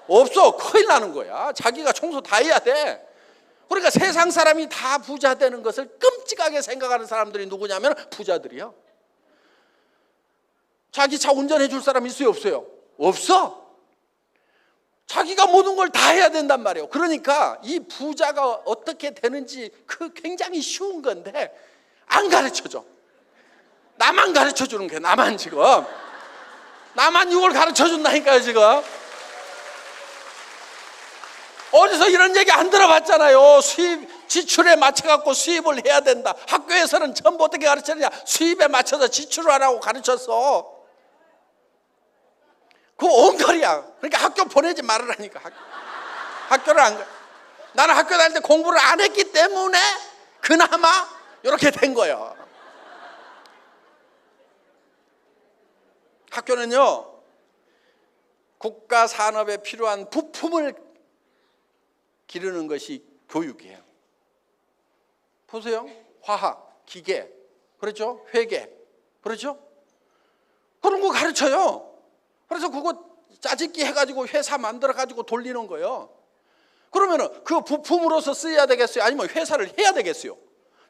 없어. 큰일 나는 거야. 자기가 청소 다 해야 돼. 그러니까 세상 사람이 다 부자 되는 것을 끔찍하게 생각하는 사람들이 누구냐면 부자들이요. 자기 차 운전해 줄 사람 있어요? 없어요? 없어. 자기가 모든 걸 다 해야 된단 말이에요. 그러니까 이 부자가 어떻게 되는지 그 굉장히 쉬운 건데 안 가르쳐줘. 나만 가르쳐 주는 거야. 나만 지금. 나만 이걸 가르쳐 준다니까요 지금. 어디서 이런 얘기 안 들어봤잖아요. 수입 지출에 맞춰갖고 수입을 해야 된다. 학교에서는 전부 어떻게 가르쳤느냐. 수입에 맞춰서 지출을 하라고 가르쳤어. 그거 엉터리야. 그러니까 학교 보내지 말으라니까. 학교를 안 가. 나는 학교 다닐 때 공부를 안 했기 때문에 그나마 이렇게 된 거예요. 학교는요 국가 산업에 필요한 부품을 기르는 것이 교육이에요. 보세요. 화학, 기계, 그렇죠? 회계, 그렇죠? 그런 거 가르쳐요. 그래서 그거 짜집기 해가지고 회사 만들어가지고 돌리는 거예요. 그러면은 그 부품으로서 쓰여야 되겠어요? 아니면 회사를 해야 되겠어요?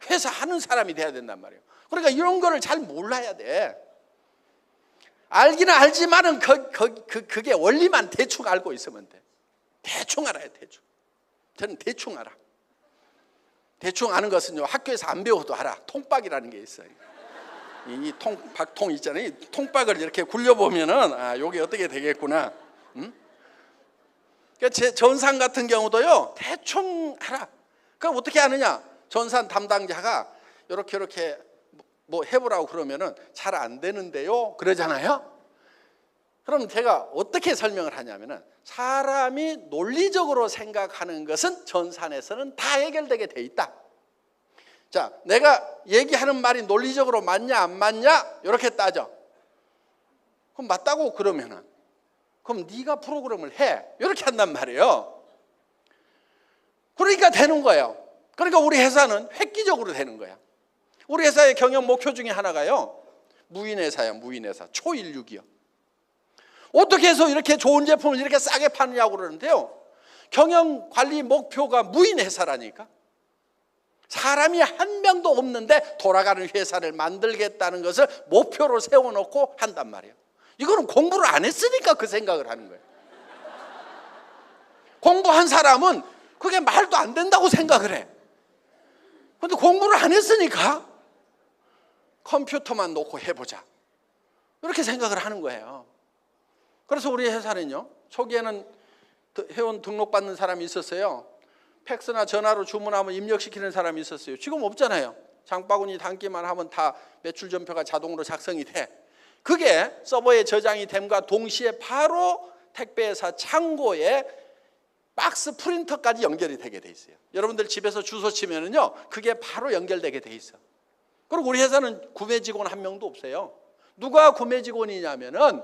회사 하는 사람이 돼야 된단 말이에요. 그러니까 이런 거를 잘 몰라야 돼. 알기는 알지만은 그게 원리만 대충 알고 있으면 돼. 대충 알아요. 대충. 저는 대충 알아. 대충 아는 것은요, 학교에서 안 배워도 알아. 통박이라는 게 있어요. 이 박통 있잖아요. 이 통박을 이렇게 굴려보면은 아, 요게 어떻게 되겠구나. 그러니까 제 전산 같은 경우도요, 대충 알아. 그럼 어떻게 아느냐? 전산 담당자가 이렇게 뭐 해보라고 그러면은 잘 안 되는데요, 그러잖아요. 그럼 제가 어떻게 설명을 하냐면은, 사람이 논리적으로 생각하는 것은 전산에서는 다 해결되게 돼 있다. 자, 내가 얘기하는 말이 논리적으로 맞냐 안 맞냐 이렇게 따져. 그럼 맞다고 그러면은, 그럼 네가 프로그램을 해, 이렇게 한단 말이에요. 그러니까 되는 거예요. 그러니까 우리 회사는 획기적으로 되는 거야. 우리 회사의 경영 목표 중에 하나가요, 무인회사야. 무인회사. 초인류기업. 어떻게 해서 이렇게 좋은 제품을 이렇게 싸게 파느냐고 그러는데요, 경영관리 목표가 무인회사라니까. 사람이 한 명도 없는데 돌아가는 회사를 만들겠다는 것을 목표로 세워놓고 한단 말이에요. 이거는 공부를 안 했으니까 그 생각을 하는 거예요. 공부한 사람은 그게 말도 안 된다고 생각을 해. 그런데 공부를 안 했으니까 컴퓨터만 놓고 해보자, 이렇게 생각을 하는 거예요. 그래서 우리 회사는요, 초기에는 회원 등록받는 사람이 있었어요. 팩스나 전화로 주문하면 입력시키는 사람이 있었어요. 지금 없잖아요. 장바구니 담기만 하면 다 매출 전표가 자동으로 작성이 돼. 그게 서버에 저장이 됨과 동시에 바로 택배회사 창고에 박스 프린터까지 연결이 되게 돼 있어요. 여러분들 집에서 주소 치면은요, 그게 바로 연결되게 돼 있어. 그리고 우리 회사는 구매 직원 한 명도 없어요. 누가 구매 직원이냐면은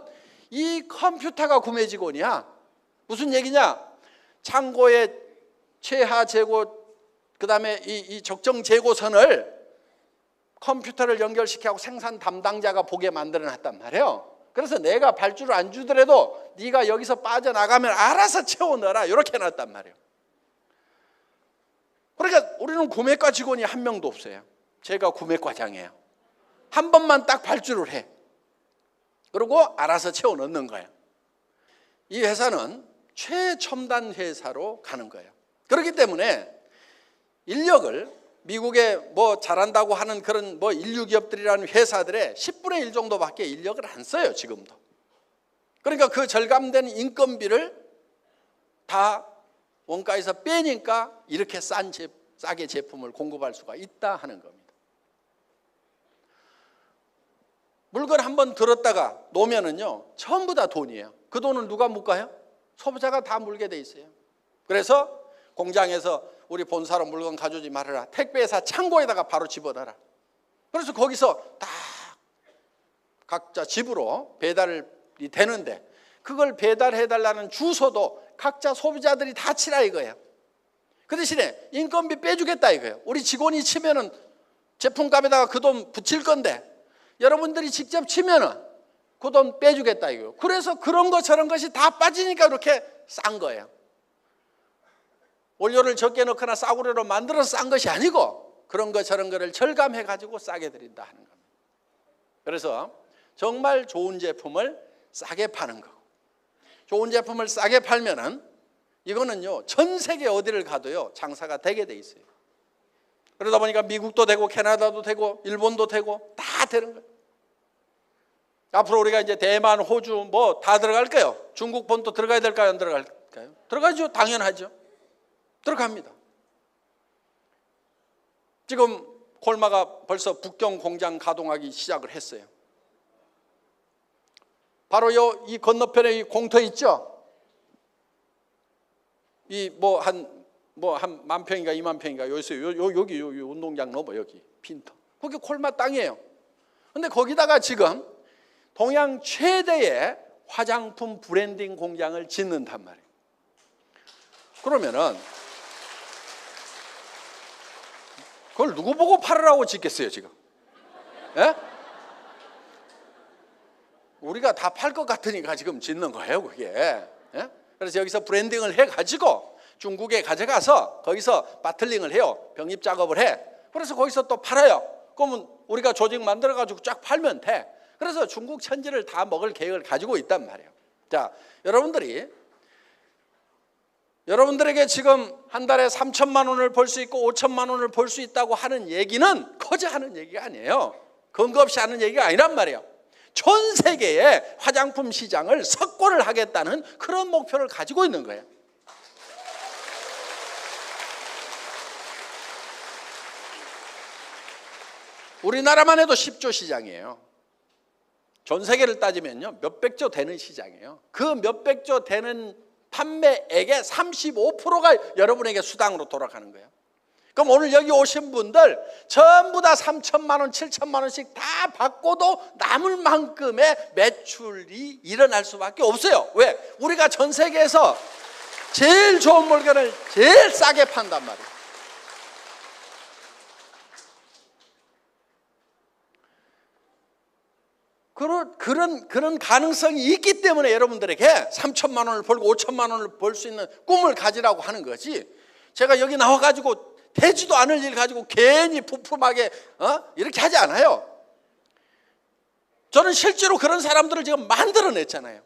이 컴퓨터가 구매 직원이야. 무슨 얘기냐? 창고에 최하 재고, 그 다음에 이 적정 재고선을 컴퓨터를 연결시켜서 생산 담당자가 보게 만들어 놨단 말이에요. 그래서 내가 발주를 안 주더라도 네가 여기서 빠져나가면 알아서 채워 넣어라, 이렇게 해놨단 말이에요. 그러니까 우리는 구매과 직원이 한 명도 없어요. 제가 구매과장이에요. 한 번만 딱 발주를 해. 그리고 알아서 채워 넣는 거예요. 이 회사는 최첨단 회사로 가는 거예요. 그렇기 때문에 인력을, 미국에 뭐 잘한다고 하는 그런 뭐 인류 기업들이라는 회사들의 10분의 1 정도밖에 인력을 안 써요, 지금도. 그러니까 그 절감된 인건비를 다 원가에서 빼니까 이렇게 싸게 제품을 공급할 수가 있다 하는 겁니다. 물건 한번 들었다가 놓으면은요, 전부 다 돈이에요. 그 돈은 누가 묵가요? 소비자가 다 물게 돼 있어요. 그래서 공장에서 우리 본사로 물건 가져오지 말아라. 택배회사 창고에다가 바로 집어넣어라. 그래서 거기서 다 각자 집으로 배달이 되는데, 그걸 배달해달라는 주소도 각자 소비자들이 다 치라 이거예요. 그 대신에 인건비 빼주겠다 이거예요. 우리 직원이 치면은 제품값에다가 그 돈 붙일 건데, 여러분들이 직접 치면은 그 돈 빼주겠다 이거예요. 그래서 그런 거 저런 것이 다 빠지니까 그렇게 싼 거예요. 원료를 적게 넣거나 싸구려로 만들어서 싼 것이 아니고, 그런 거 저런 거를 절감해 가지고 싸게 드린다 하는 겁니다. 그래서 정말 좋은 제품을 싸게 파는 거고, 좋은 제품을 싸게 팔면은 이거는요, 전 세계 어디를 가도요 장사가 되게 돼 있어요. 그러다 보니까 미국도 되고 캐나다도 되고 일본도 되고 다 되는 거예요. 앞으로 우리가 이제 대만, 호주 뭐 다 들어갈 거예요. 중국 본토 들어가야 될까요, 안 들어갈까요? 들어가죠. 당연하죠. 들어갑니다. 지금 콜마가 벌써 북경 공장 가동하기 시작을 했어요. 바로 이 건너편에 이 공터 있죠? 이 한 10,000평인가 20,000평인가 여기 운동장 넘어, 여기 핀터. 거기 콜마 땅이에요. 근데 거기다가 지금 동양 최대의 화장품 브랜딩 공장을 짓는단 말이에요. 그러면은 그걸 누구 보고 팔으라고 짓겠어요, 지금? 예? 우리가 다 팔 것 같으니까 지금 짓는 거예요, 그게. 예? 그래서 여기서 브랜딩을 해가지고 중국에 가져가서 거기서 바틀링을 해요. 병입 작업을 해. 그래서 거기서 또 팔아요. 그러면 우리가 조직 만들어가지고 쫙 팔면 돼. 그래서 중국 천지를 다 먹을 계획을 가지고 있단 말이에요. 자, 여러분들이 여러분들에게 지금 한 달에 3천만 원을 벌 수 있고 5천만 원을 벌 수 있다고 하는 얘기는 거저하는 얘기가 아니에요. 근거 없이 하는 얘기가 아니란 말이에요. 전 세계의 화장품 시장을 석권을 하겠다는 그런 목표를 가지고 있는 거예요. 우리나라만 해도 10조 시장이에요. 전 세계를 따지면요 몇백조 되는 시장이에요. 그 몇백조 되는 판매액의 35%가 여러분에게 수당으로 돌아가는 거예요. 그럼 오늘 여기 오신 분들 전부 다 3천만 원, 7천만 원씩 다 받고도 남을 만큼의 매출이 일어날 수밖에 없어요. 왜? 우리가 전 세계에서 제일 좋은 물건을 제일 싸게 판단 말이에요. 그런 가능성이 있기 때문에 여러분들에게 3천만 원을 벌고 5천만 원을 벌 수 있는 꿈을 가지라고 하는 거지. 제가 여기 나와가지고 되지도 않을 일 가지고 괜히 부품하게 이렇게 하지 않아요. 저는 실제로 그런 사람들을 지금 만들어냈잖아요.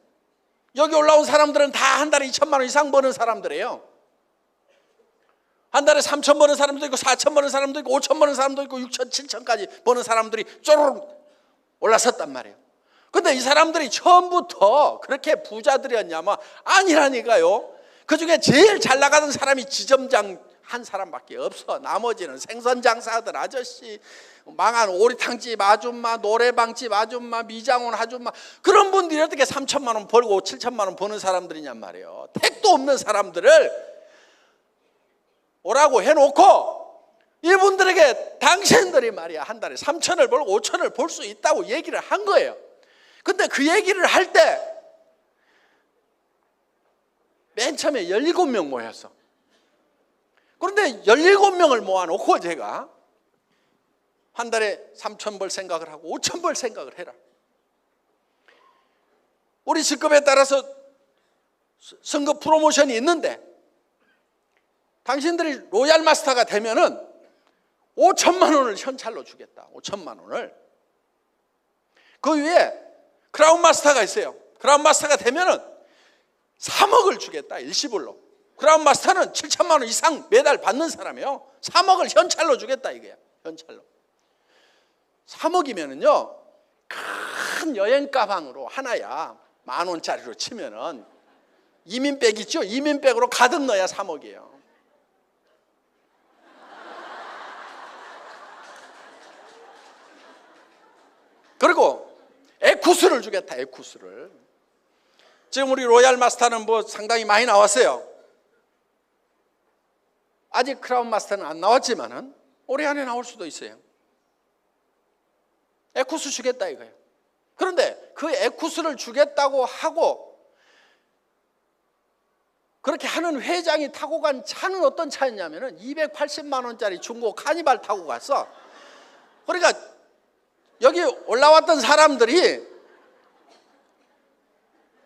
여기 올라온 사람들은 다 한 달에 2천만 원 이상 버는 사람들이에요. 한 달에 3천 버는 사람도 있고 4천 버는 사람도 있고 5천 버는 사람도 있고 6천, 7천까지 버는 사람들이 쪼르륵 올라섰단 말이에요. 근데 이 사람들이 처음부터 그렇게 부자들이었냐면 아니라니까요. 그중에 제일 잘 나가는 사람이 지점장 한 사람밖에 없어. 나머지는 생선장사들 아저씨, 망한 오리탕집 아줌마, 노래방집 아줌마, 미장원 아줌마, 그런 분들이 어떻게 3천만 원 벌고 7천만 원 버는 사람들이냔 말이에요. 택도 없는 사람들을 오라고 해놓고 이분들에게 당신들이 말이야 한 달에 3천을 벌고 5천을 벌 수 있다고 얘기를 한 거예요. 근데 그 얘기를 할 때 맨 처음에 17명 모였어. 그런데 17명을 모아놓고 제가 한 달에 3천 벌 생각을 하고 5천 벌 생각을 해라. 우리 직급에 따라서 승급 프로모션이 있는데 당신들이 로얄 마스터가 되면은 5천만 원을 현찰로 주겠다. 5천만 원을. 그 위에 크라운 마스터가 있어요. 크라운 마스터가 되면은 3억을 주겠다. 일시불로. 크라운 마스터는 7천만 원 이상 매달 받는 사람이에요. 3억을 현찰로 주겠다 이거야. 현찰로. 3억이면은요 큰 여행 가방으로 하나야 10,000원짜리로 치면은 이민백 있죠? 이민백으로 가득 넣어야 3억이에요. 그리고 에쿠스를 주겠다. 에쿠스를. 지금 우리 로얄 마스터는 뭐 상당히 많이 나왔어요. 아직 크라운 마스터는 안 나왔지만은 올해 안에 나올 수도 있어요. 에쿠스 주겠다 이거예요. 그런데 그 에쿠스를 주겠다고 하고 그렇게 하는 회장이 타고 간 차는 어떤 차였냐면은 280만 원짜리 중고 카니발 타고 갔어. 그러니까 여기 올라왔던 사람들이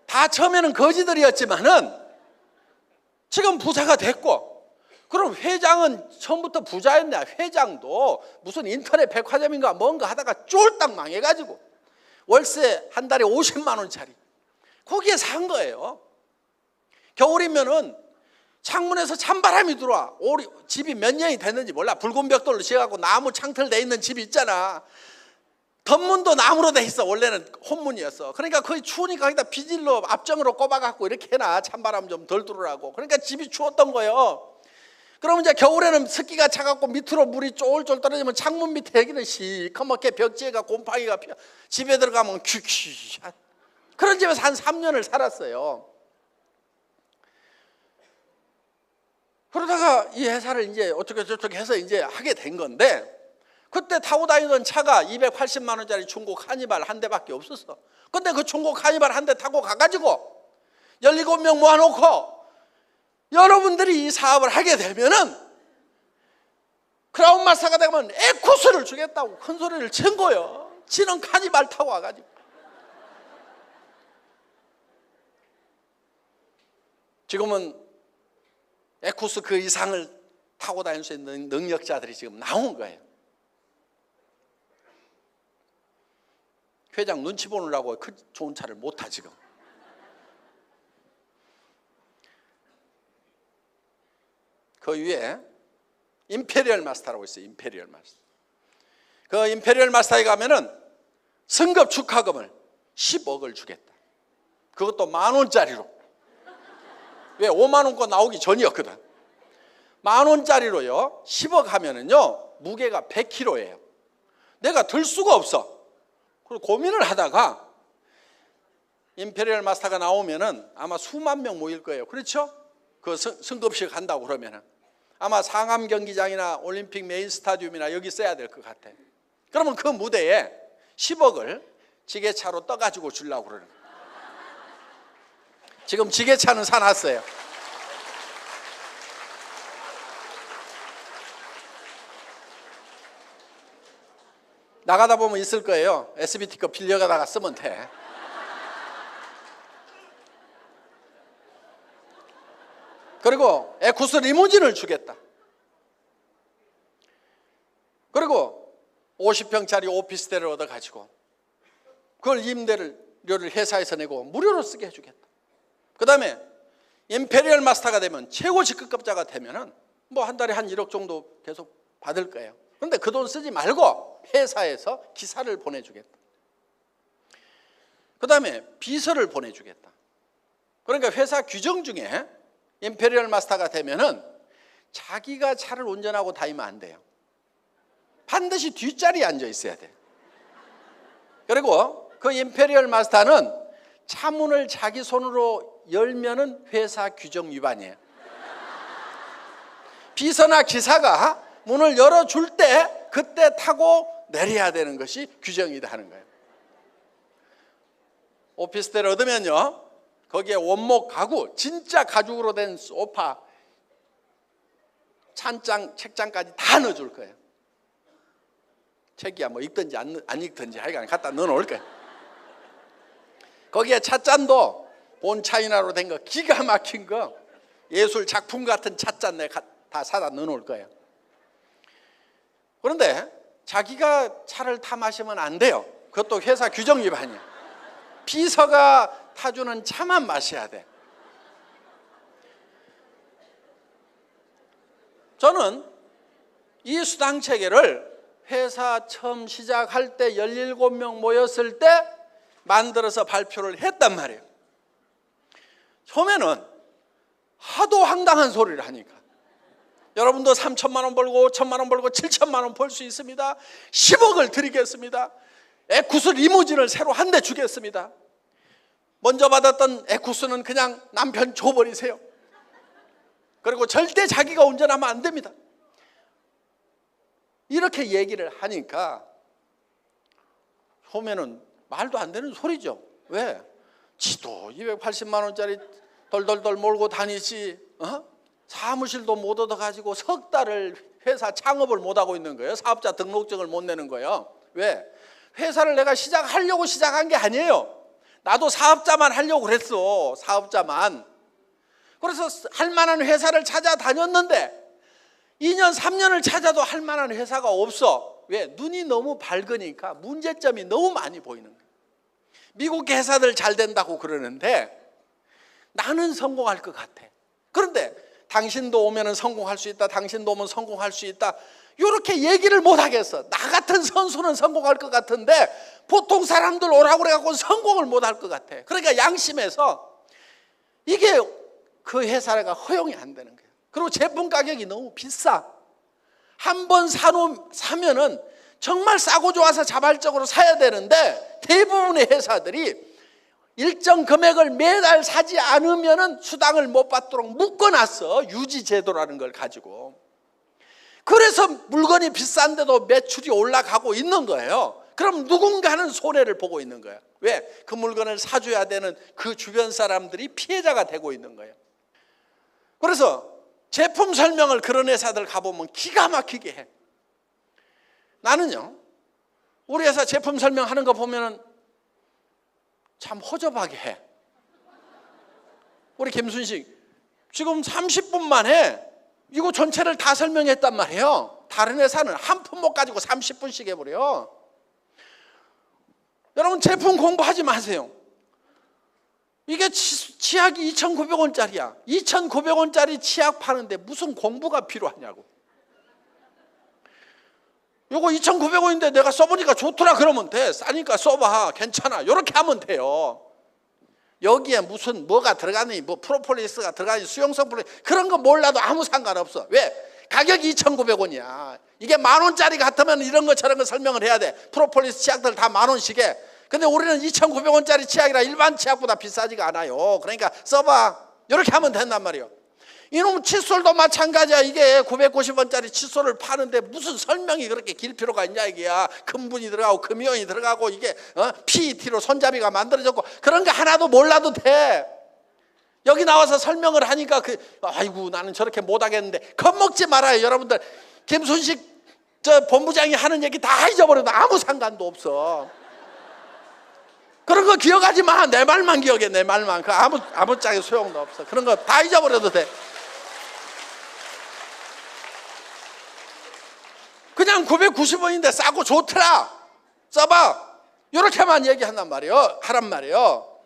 다 처음에는 거지들이었지만은 지금 부자가 됐고, 그럼 회장은 처음부터 부자였냐? 회장도 무슨 인터넷 백화점인가 뭔가 하다가 쫄딱 망해가지고 월세 한 달에 50만 원짜리 거기에 산 거예요. 겨울이면은 창문에서 찬바람이 들어와. 집이 몇 년이 됐는지 몰라. 붉은 벽돌로 지어갖고 나무 창틀 돼 있는 집이 있잖아. 덧문도 나무로 돼 있어. 원래는 혼문이었어. 그러니까 거의 추우니까 거기다 비닐로 앞정으로 꼽아갖고 이렇게 해놔. 찬바람 좀 덜 들어오라고. 그러니까 집이 추웠던 거예요. 그러면 이제 겨울에는 습기가 차갖고 밑으로 물이 쫄쫄 떨어지면 창문 밑에 여기는 시커멓게 벽지가 곰팡이가 피어. 집에 들어가면 퀴퀴. 그런 집에서 한 3년을 살았어요. 그러다가 이 회사를 이제 어떻게 저렇게 해서 이제 하게 된 건데, 그때 타고 다니던 차가 280만 원짜리 중고 카니발 한 대밖에 없었어. 근데 그 중고 카니발 한 대 타고 가가지고 17명 모아놓고 여러분들이 이 사업을 하게 되면은 크라운 마스터가 되면 에쿠스를 주겠다고 큰 소리를 친 거예요. 지는 카니발 타고 와가지고. 지금은 에쿠스 그 이상을 타고 다닐 수 있는 능력자들이 지금 나온 거예요. 회장 눈치 보느라고 그 좋은 차를 못 타 지금. 그 위에 임페리얼 마스터라고 있어요. 임페리얼 마스터. 그 임페리얼 마스터에 가면은 승급 축하금을 10억을 주겠다. 그것도 10,000원짜리로. 왜? 5만 원 거 나오기 전이었거든. 10,000원짜리로요 10억 하면은요 무게가 100kg예요. 내가 들 수가 없어. 그리고 고민을 하다가 임페리얼 마스터가 나오면은 아마 수만 명 모일 거예요. 그렇죠? 그 승급식 한다고 그러면은 아마 상암 경기장이나 올림픽 메인 스타디움이나 여기 써야 될 것 같아. 그러면 그 무대에 10억을 지게차로 떠가지고 주려고 그러는 거예요. 지금 지게차는 사놨어요. 나가다 보면 있을 거예요. SBT 거 빌려가다가 쓰면 돼. 그리고 에쿠스 리무진을 주겠다. 그리고 50평짜리 오피스텔을 얻어가지고 그걸 임대료를 회사에서 내고 무료로 쓰게 해주겠다. 그 다음에 임페리얼 마스터가 되면 최고 직급자가 되면은 뭐 한 달에 한 1억 정도 계속 받을 거예요. 그런데 그 돈 쓰지 말고 회사에서 기사를 보내주겠다. 그 다음에 비서를 보내주겠다. 그러니까 회사 규정 중에 임페리얼 마스터가 되면은 자기가 차를 운전하고 다니면 안 돼요. 반드시 뒷자리에 앉아 있어야 돼. 그리고 그 임페리얼 마스터는 차문을 자기 손으로 열면은 회사 규정 위반이에요. 비서나 기사가 문을 열어줄 때 그때 타고 내려야 되는 것이 규정이다 하는 거예요. 오피스텔을 얻으면요 거기에 원목 가구, 진짜 가죽으로 된 소파, 찬장, 책장까지 다 넣어줄 거예요. 책이야 뭐 읽든지 안 읽든지 하여간 갖다 넣어놓을 거예요. 거기에 찻잔도 본 차이나로 된 거 기가 막힌 거 예술 작품 같은 찻잔 내가 다 사다 넣어놓을 거예요. 그런데 자기가 차를 타 마시면 안 돼요. 그것도 회사 규정 위반이야. 비서가 타주는 차만 마셔야 돼. 저는 이 수당체계를 회사 처음 시작할 때 17명 모였을 때 만들어서 발표를 했단 말이에요. 처음에는 하도 황당한 소리를 하니까 여러분도 3천만 원 벌고 5천만 원 벌고 7천만 원 벌 수 있습니다. 10억을 드리겠습니다. 에쿠스 리무진을 새로 한 대 주겠습니다. 먼저 받았던 에쿠스는 그냥 남편 줘버리세요. 그리고 절대 자기가 운전하면 안 됩니다. 이렇게 얘기를 하니까 처음에는 말도 안 되는 소리죠. 왜? 지도 280만 원짜리 덜덜덜 몰고 다니지 사무실도 못 얻어가지고 석 달을 회사 창업을 못하고 있는 거예요. 사업자 등록증을 못 내는 거예요. 왜? 회사를 내가 시작하려고 시작한 게 아니에요. 나도 사업자만 하려고 그랬어. 사업자만. 그래서 할 만한 회사를 찾아다녔는데 2년 3년을 찾아도 할 만한 회사가 없어. 왜? 눈이 너무 밝으니까 문제점이 너무 많이 보이는 거예요. 미국 회사들 잘 된다고 그러는데 나는 성공할 것 같아. 그런데 당신도 오면 성공할 수 있다. 당신도 오면 성공할 수 있다. 이렇게 얘기를 못 하겠어. 나 같은 선수는 성공할 것 같은데 보통 사람들 오라고 그래갖고 성공을 못 할 것 같아. 그러니까 양심에서 이게 그 회사가 허용이 안 되는 거예요. 그리고 제품 가격이 너무 비싸. 한 번 사면은 정말 싸고 좋아서 자발적으로 사야 되는데 대부분의 회사들이 일정 금액을 매달 사지 않으면은 수당을 못 받도록 묶어놨어. 유지제도라는 걸 가지고. 그래서 물건이 비싼데도 매출이 올라가고 있는 거예요. 그럼 누군가는 손해를 보고 있는 거예요. 왜? 그 물건을 사줘야 되는 그 주변 사람들이 피해자가 되고 있는 거예요. 그래서 제품 설명을 그런 회사들 가보면 기가 막히게 해. 나는요 우리 회사 제품 설명하는 거 보면은 참 허접하게 해. 우리 김순식 지금 30분 만에 이거 전체를 다 설명했단 말이에요. 다른 회사는 한 품목 가지고 30분씩 해버려. 여러분 제품 공부하지 마세요. 이게 치약이 2,900원짜리야. 2,900원짜리 치약 파는데 무슨 공부가 필요하냐고. 요거 2,900원인데 내가 써보니까 좋더라 그러면 돼. 싸니까 써봐. 괜찮아. 이렇게 하면 돼요. 여기에 무슨 뭐가 들어가니, 뭐 프로폴리스가 들어가니, 수용성 프로폴리스 그런 거 몰라도 아무 상관없어. 왜? 가격이 2,900원이야. 이게 10,000원짜리 같으면 이런 거 저런 거 설명을 해야 돼. 프로폴리스 치약들 다 10,000원씩에. 근데 우리는 2,900원짜리 치약이라 일반 치약보다 비싸지가 않아요. 그러니까 써봐. 이렇게 하면 된단 말이에요. 이놈 칫솔도 마찬가지야. 이게 990원짜리 칫솔을 파는데 무슨 설명이 그렇게 길 필요가 있냐 이게야. 금분이 들어가고 금이온이 들어가고 이게 PET로 손잡이가 만들어졌고 그런 거 하나도 몰라도 돼. 여기 나와서 설명을 하니까 아이고 나는 저렇게 못하겠는데 겁먹지 말아요. 여러분들 김순식 저 본부장이 하는 얘기 다 잊어버려도 아무 상관도 없어. 그런 거 기억하지 마. 내 말만 기억해. 내 말만. 그 아무 짝에 소용도 없어. 그런 거 다 잊어버려도 돼. 그냥 990원인데 싸고 좋더라. 써봐. 이렇게만 얘기한단 말이에요. 하란 말이에요.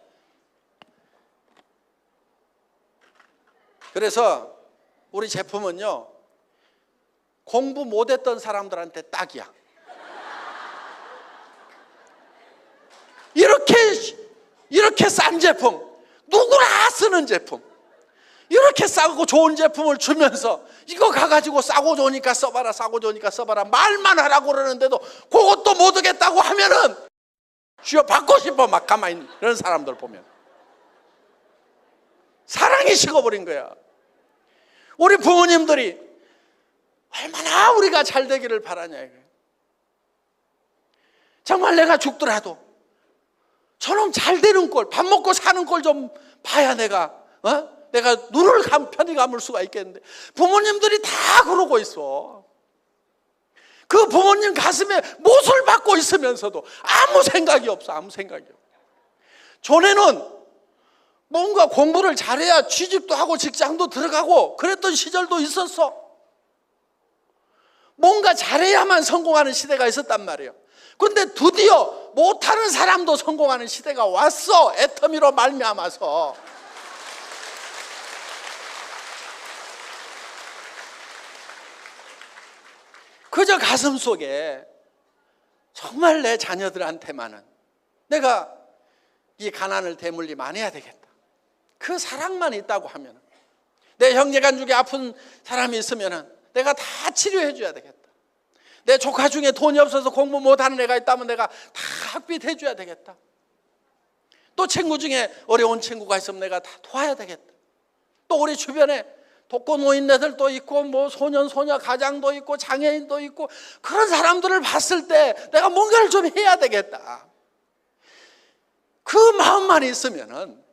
그래서 우리 제품은요, 공부 못했던 사람들한테 딱이야. 이렇게 싼 제품, 누구나 쓰는 제품, 이렇게 싸고 좋은 제품을 주면서 이거 가가지고 싸고 좋으니까 써봐라, 싸고 좋으니까 써봐라 말만 하라고 그러는데도 그것도 못하겠다고 하면은 주여 받고 싶어 막 가만히 있는 이런 사람들 보면 사랑이 식어버린 거야. 우리 부모님들이 얼마나 우리가 잘 되기를 바라냐 이거예요. 정말 내가 죽더라도 저놈 잘 되는 꼴, 밥 먹고 사는 꼴 좀 봐야 내가 눈을 편히 감을 수가 있겠는데 부모님들이 다 그러고 있어. 그 부모님 가슴에 못을 받고 있으면서도 아무 생각이 없어. 아무 생각이 없어. 전에는 뭔가 공부를 잘해야 취직도 하고 직장도 들어가고 그랬던 시절도 있었어. 뭔가 잘해야만 성공하는 시대가 있었단 말이에요. 그런데 드디어 못하는 사람도 성공하는 시대가 왔어. 애터미로 말미암아서. 그저 가슴 속에 정말 내 자녀들한테만은 내가 이 가난을 대물림 안 해야 되겠다. 그 사랑만 있다고 하면, 내 형제간 중에 아픈 사람이 있으면 내가 다 치료해 줘야 되겠다. 내 조카 중에 돈이 없어서 공부 못하는 애가 있다면 내가 다 학비 해줘야 되겠다. 또 친구 중에 어려운 친구가 있으면 내가 다 도와야 되겠다. 또 우리 주변에 독거노인네들도 있고 뭐 소년 소녀 가장도 있고 장애인도 있고 그런 사람들을 봤을 때 내가 뭔가를 좀 해야 되겠다. 그 마음만 있으면은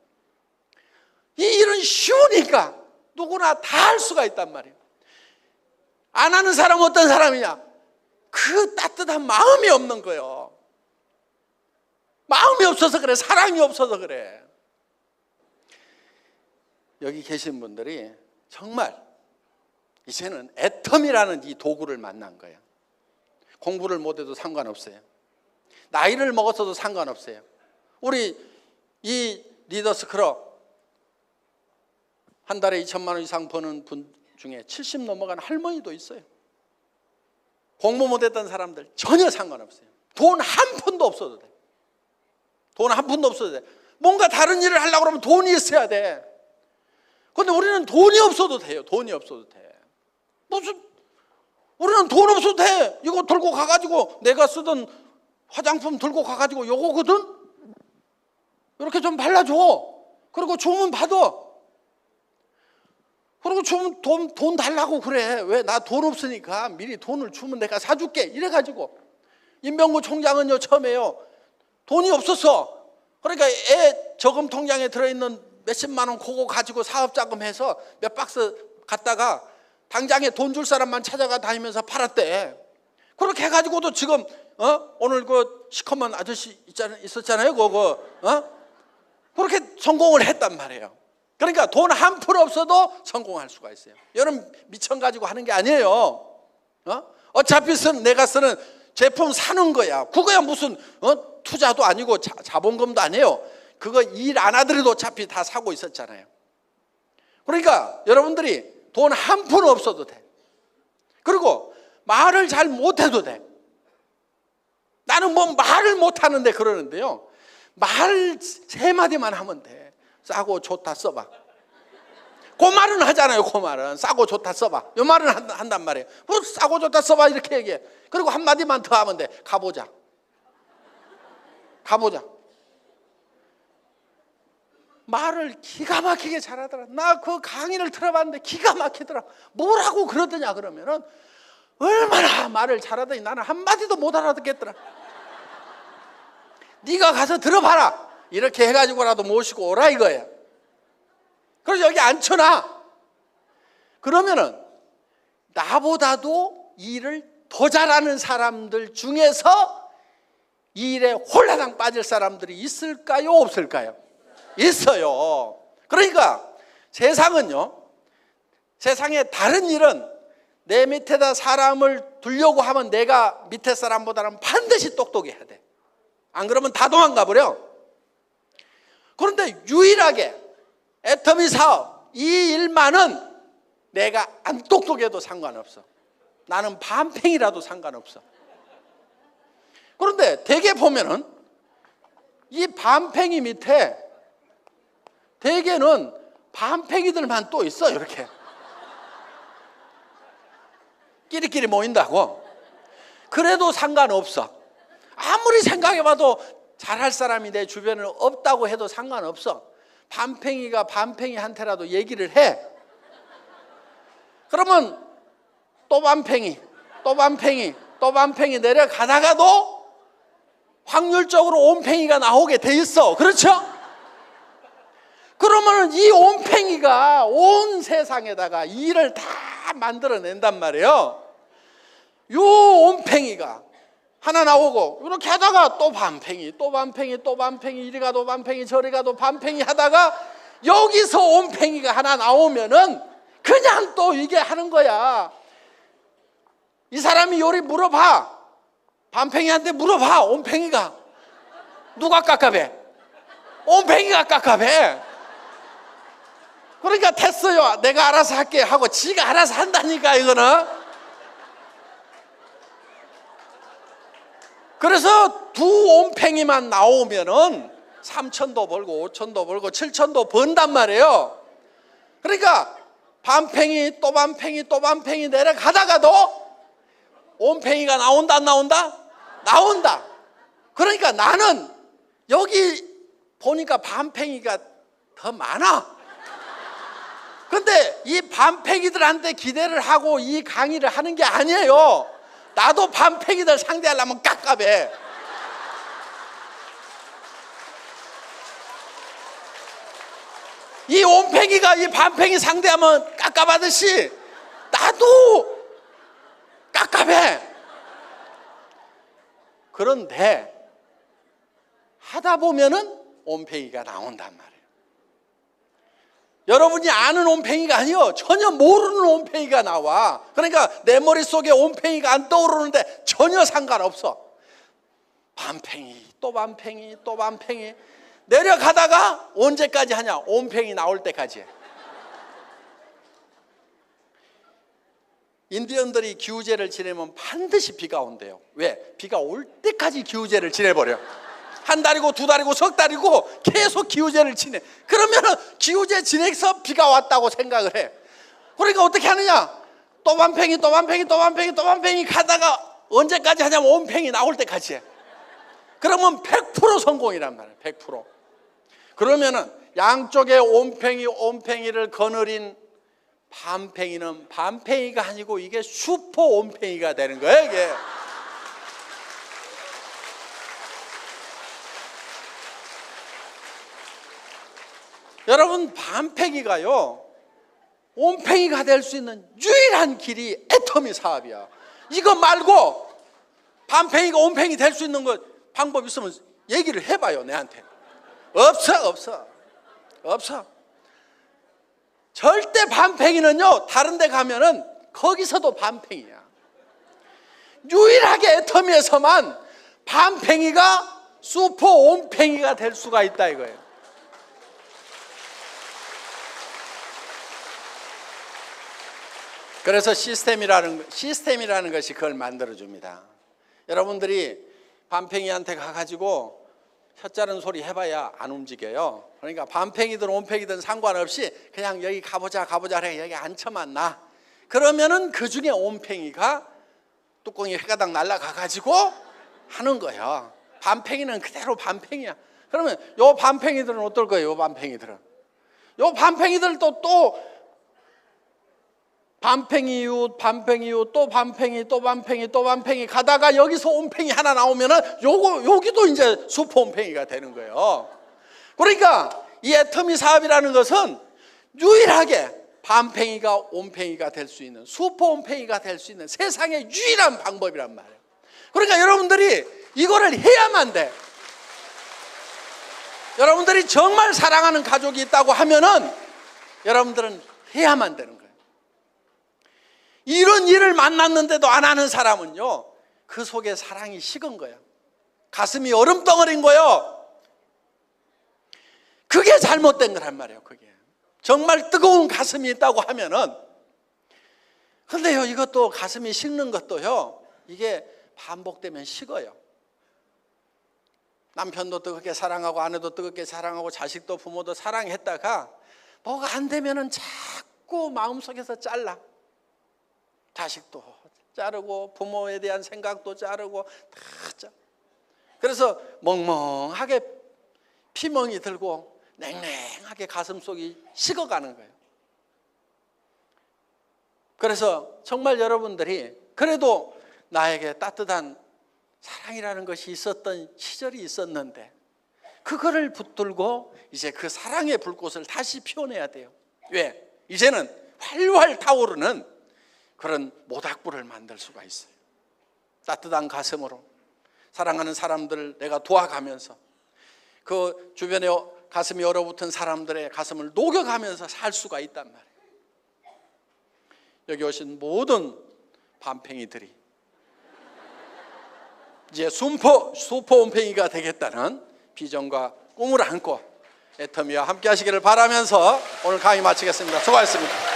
이 일은 쉬우니까 누구나 다 할 수가 있단 말이에요. 안 하는 사람은 어떤 사람이냐? 그 따뜻한 마음이 없는 거예요. 마음이 없어서 그래. 사랑이 없어서 그래. 여기 계신 분들이 정말 이제는 애텀이라는 이 도구를 만난 거예요. 공부를 못해도 상관없어요. 나이를 먹었어도 상관없어요. 우리 이 리더스 클럽 한 달에 2천만 원 이상 버는 분 중에 70 넘어간 할머니도 있어요. 공부 못했던 사람들 전혀 상관없어요. 돈 한 푼도 없어도 돼. 돈 한 푼도 없어도 돼. 뭔가 다른 일을 하려고 그러면 돈이 있어야 돼. 그런데 우리는 돈이 없어도 돼요. 돈이 없어도 돼. 우리는 돈 없어도 돼. 이거 들고 가가지고 내가 쓰던 화장품 들고 가가지고 요거거든? 이렇게 좀 발라줘. 그리고 주문 받아. 그리고 주면 돈 달라고 그래. 왜? 나 돈 없으니까 미리 돈을 주면 내가 사줄게. 이래가지고. 임병구 총장은요, 처음에요, 돈이 없었어. 그러니까 애 저금 통장에 들어있는 몇십만 원 그거 가지고 사업자금 해서 몇 박스 갖다가 당장에 돈 줄 사람만 찾아가 다니면서 팔았대. 그렇게 해가지고도 지금 오늘 그 시커먼 아저씨 있었잖아요. 그거 그렇게 성공을 했단 말이에요. 그러니까 돈 한 푼 없어도 성공할 수가 있어요. 여러분 미천 가지고 하는 게 아니에요. 어차피 내가 쓰는 제품 사는 거야. 그거야 무슨 투자도 아니고 자본금도 아니에요. 그거 일 안 하더라도 어차피 다 사고 있었잖아요. 그러니까 여러분들이 돈 한 푼 없어도 돼. 그리고 말을 잘 못해도 돼. 나는 뭐 말을 못하는데 그러는데요, 말 세 마디만 하면 돼. 싸고 좋다 써봐. 그 말은 하잖아요. 그 말은 싸고 좋다 써봐. 이 말은 한단 말이에요. 뭐 싸고 좋다 써봐 이렇게 얘기해. 그리고 한 마디만 더 하면 돼. 가보자. 가보자. 말을 기가 막히게 잘하더라. 나 그 강의를 들어봤는데 기가 막히더라. 뭐라고 그러더냐 그러면은 얼마나 말을 잘하더니 나는 한마디도 못 알아듣겠더라. 네가 가서 들어봐라. 이렇게 해가지고라도 모시고 오라 이거야. 그래서 여기 앉혀놔. 그러면은 나보다도 일을 더 잘하는 사람들 중에서 일에 홀라당 빠질 사람들이 있을까요? 없을까요? 있어요. 그러니까 세상은요, 세상에 다른 일은 내 밑에다 사람을 두려고 하면 내가 밑에 사람보다는 반드시 똑똑해야 돼. 안 그러면 다 도망가 버려. 그런데 유일하게 애터미 사업 이 일만은 내가 안 똑똑해도 상관없어. 나는 반팽이라도 상관없어. 그런데 대개 보면은 이 반팽이 밑에 대개는 반팽이들만 또 있어. 이렇게 끼리끼리 모인다고. 그래도 상관없어. 아무리 생각해봐도 잘할 사람이 내 주변에 없다고 해도 상관없어. 반팽이가 반팽이한테라도 얘기를 해. 그러면 또 반팽이, 또 반팽이, 또 반팽이 내려가다가도 확률적으로 온팽이가 나오게 돼 있어. 그렇죠? 그러면 이 온팽이가 온 세상에다가 일을 다 만들어낸단 말이에요. 요 온팽이가 하나 나오고 이렇게 하다가 또 반팽이, 또 반팽이, 또 반팽이, 이리 가도 반팽이, 저리 가도 반팽이 하다가 여기서 온팽이가 하나 나오면은 그냥 또 이게 하는 거야. 이 사람이 요리 물어봐. 반팽이한테 물어봐. 온팽이가 누가 깝깝해? 온팽이가 깝깝해. 그러니까 됐어요. 내가 알아서 할게 하고 지가 알아서 한다니까 이거는. 그래서 두 온팽이만 나오면은 3천도 벌고 5천도 벌고 7천도 번단 말이에요. 그러니까 반팽이 또 반팽이 또 반팽이 내려가다가도 온팽이가 나온다 안 나온다? 나온다. 그러니까 나는 여기 보니까 반팽이가 더 많아. 근데 이 반팽이들한테 기대를 하고 이 강의를 하는 게 아니에요. 나도 반팽이들 상대하려면 깝깝해. 이 온팽이가 이 반팽이 상대하면 깝깝하듯이 나도 깝깝해. 그런데 하다 보면은 온팽이가 나온단 말이에요. 여러분이 아는 온팽이가 아니요, 전혀 모르는 온팽이가 나와. 그러니까 내 머릿속에 온팽이가 안 떠오르는데 전혀 상관없어. 반팽이 또 반팽이 또 반팽이 내려가다가 언제까지 하냐? 온팽이 나올 때까지. 인디언들이 기우제를 지내면 반드시 비가 온대요. 왜? 비가 올 때까지 기우제를 지내버려. 한 달이고 두 달이고 석 달이고 계속 기우제를 지내. 그러면은 기우제 지내서 비가 왔다고 생각을 해. 그러니까 어떻게 하느냐? 또 반팽이 또 반팽이 또 반팽이 또 반팽이 가다가 언제까지 하냐면 온팽이 나올 때까지 해. 그러면 100% 성공이란 말이에요. 100%. 그러면은 양쪽에 온팽이를 거느린 반팽이는 반팽이가 아니고 이게 슈퍼 온팽이가 되는 거예요. 이게. 여러분, 반팽이가요, 온팽이가 될 수 있는 유일한 길이 애터미 사업이야. 이거 말고 반팽이가 온팽이 될 수 있는 거 방법 있으면 얘기를 해봐요. 내한테. 없어. 절대 반팽이는요, 다른 데 가면은 거기서도 반팽이야. 유일하게 애터미에서만 반팽이가 슈퍼 온팽이가 될 수가 있다 이거예요. 그래서 시스템이라는 것이 그걸 만들어줍니다. 여러분들이 밤팽이한테 가가지고 혀 자른 소리 해봐야 안 움직여요. 그러니까 밤팽이든 온팽이든 상관없이 그냥 여기 가보자 해 여기 앉혀만 놔. 그러면은 그 중에 온팽이가 뚜껑이 회가닥 날아가가지고 하는 거예요. 밤팽이는 그대로 밤팽이야. 그러면 요 밤팽이들은 어떨 거예요? 요 밤팽이들은 또 밤팽이 이웃 또 밤팽이 가다가 여기서 온팽이 하나 나오면은 여기도 이제 슈퍼 온팽이가 되는 거예요. 그러니까 이 애터미 사업이라는 것은 유일하게 밤팽이가 온팽이가 될 수 있는, 슈퍼 온팽이가 될 수 있는 세상의 유일한 방법이란 말이에요. 그러니까 여러분들이 이거를 해야만 돼. 여러분들이 정말 사랑하는 가족이 있다고 하면은 여러분들은 해야만 되는 거예요. 이런 일을 만났는데도 안 하는 사람은요, 그 속에 사랑이 식은 거예요. 가슴이 얼음덩어리인 거예요. 그게 잘못된 거란 말이에요. 그게 정말 뜨거운 가슴이 있다고 하면은. 근데요, 이것도 가슴이 식는 것도요, 이게 반복되면 식어요. 남편도 뜨겁게 사랑하고 아내도 뜨겁게 사랑하고 자식도 부모도 사랑했다가 뭐가 안 되면은 자꾸 마음속에서 잘라. 자식도 자르고 부모에 대한 생각도 자르고 다 자르고. 그래서 멍멍하게 피멍이 들고 냉랭하게 가슴속이 식어가는 거예요. 그래서 정말 여러분들이 그래도 나에게 따뜻한 사랑이라는 것이 있었던 시절이 있었는데 그거를 붙들고 이제 그 사랑의 불꽃을 다시 피워내야 돼요. 왜? 이제는 활활 타오르는 그런 모닥불을 만들 수가 있어요. 따뜻한 가슴으로 사랑하는 사람들을 내가 도와가면서 그 주변에 가슴이 얼어붙은 사람들의 가슴을 녹여가면서 살 수가 있단 말이에요. 여기 오신 모든 밤팽이들이 이제 슈퍼 온팽이가 되겠다는 비전과 꿈을 안고 애터미와 함께 하시기를 바라면서 오늘 강의 마치겠습니다. 수고하셨습니다.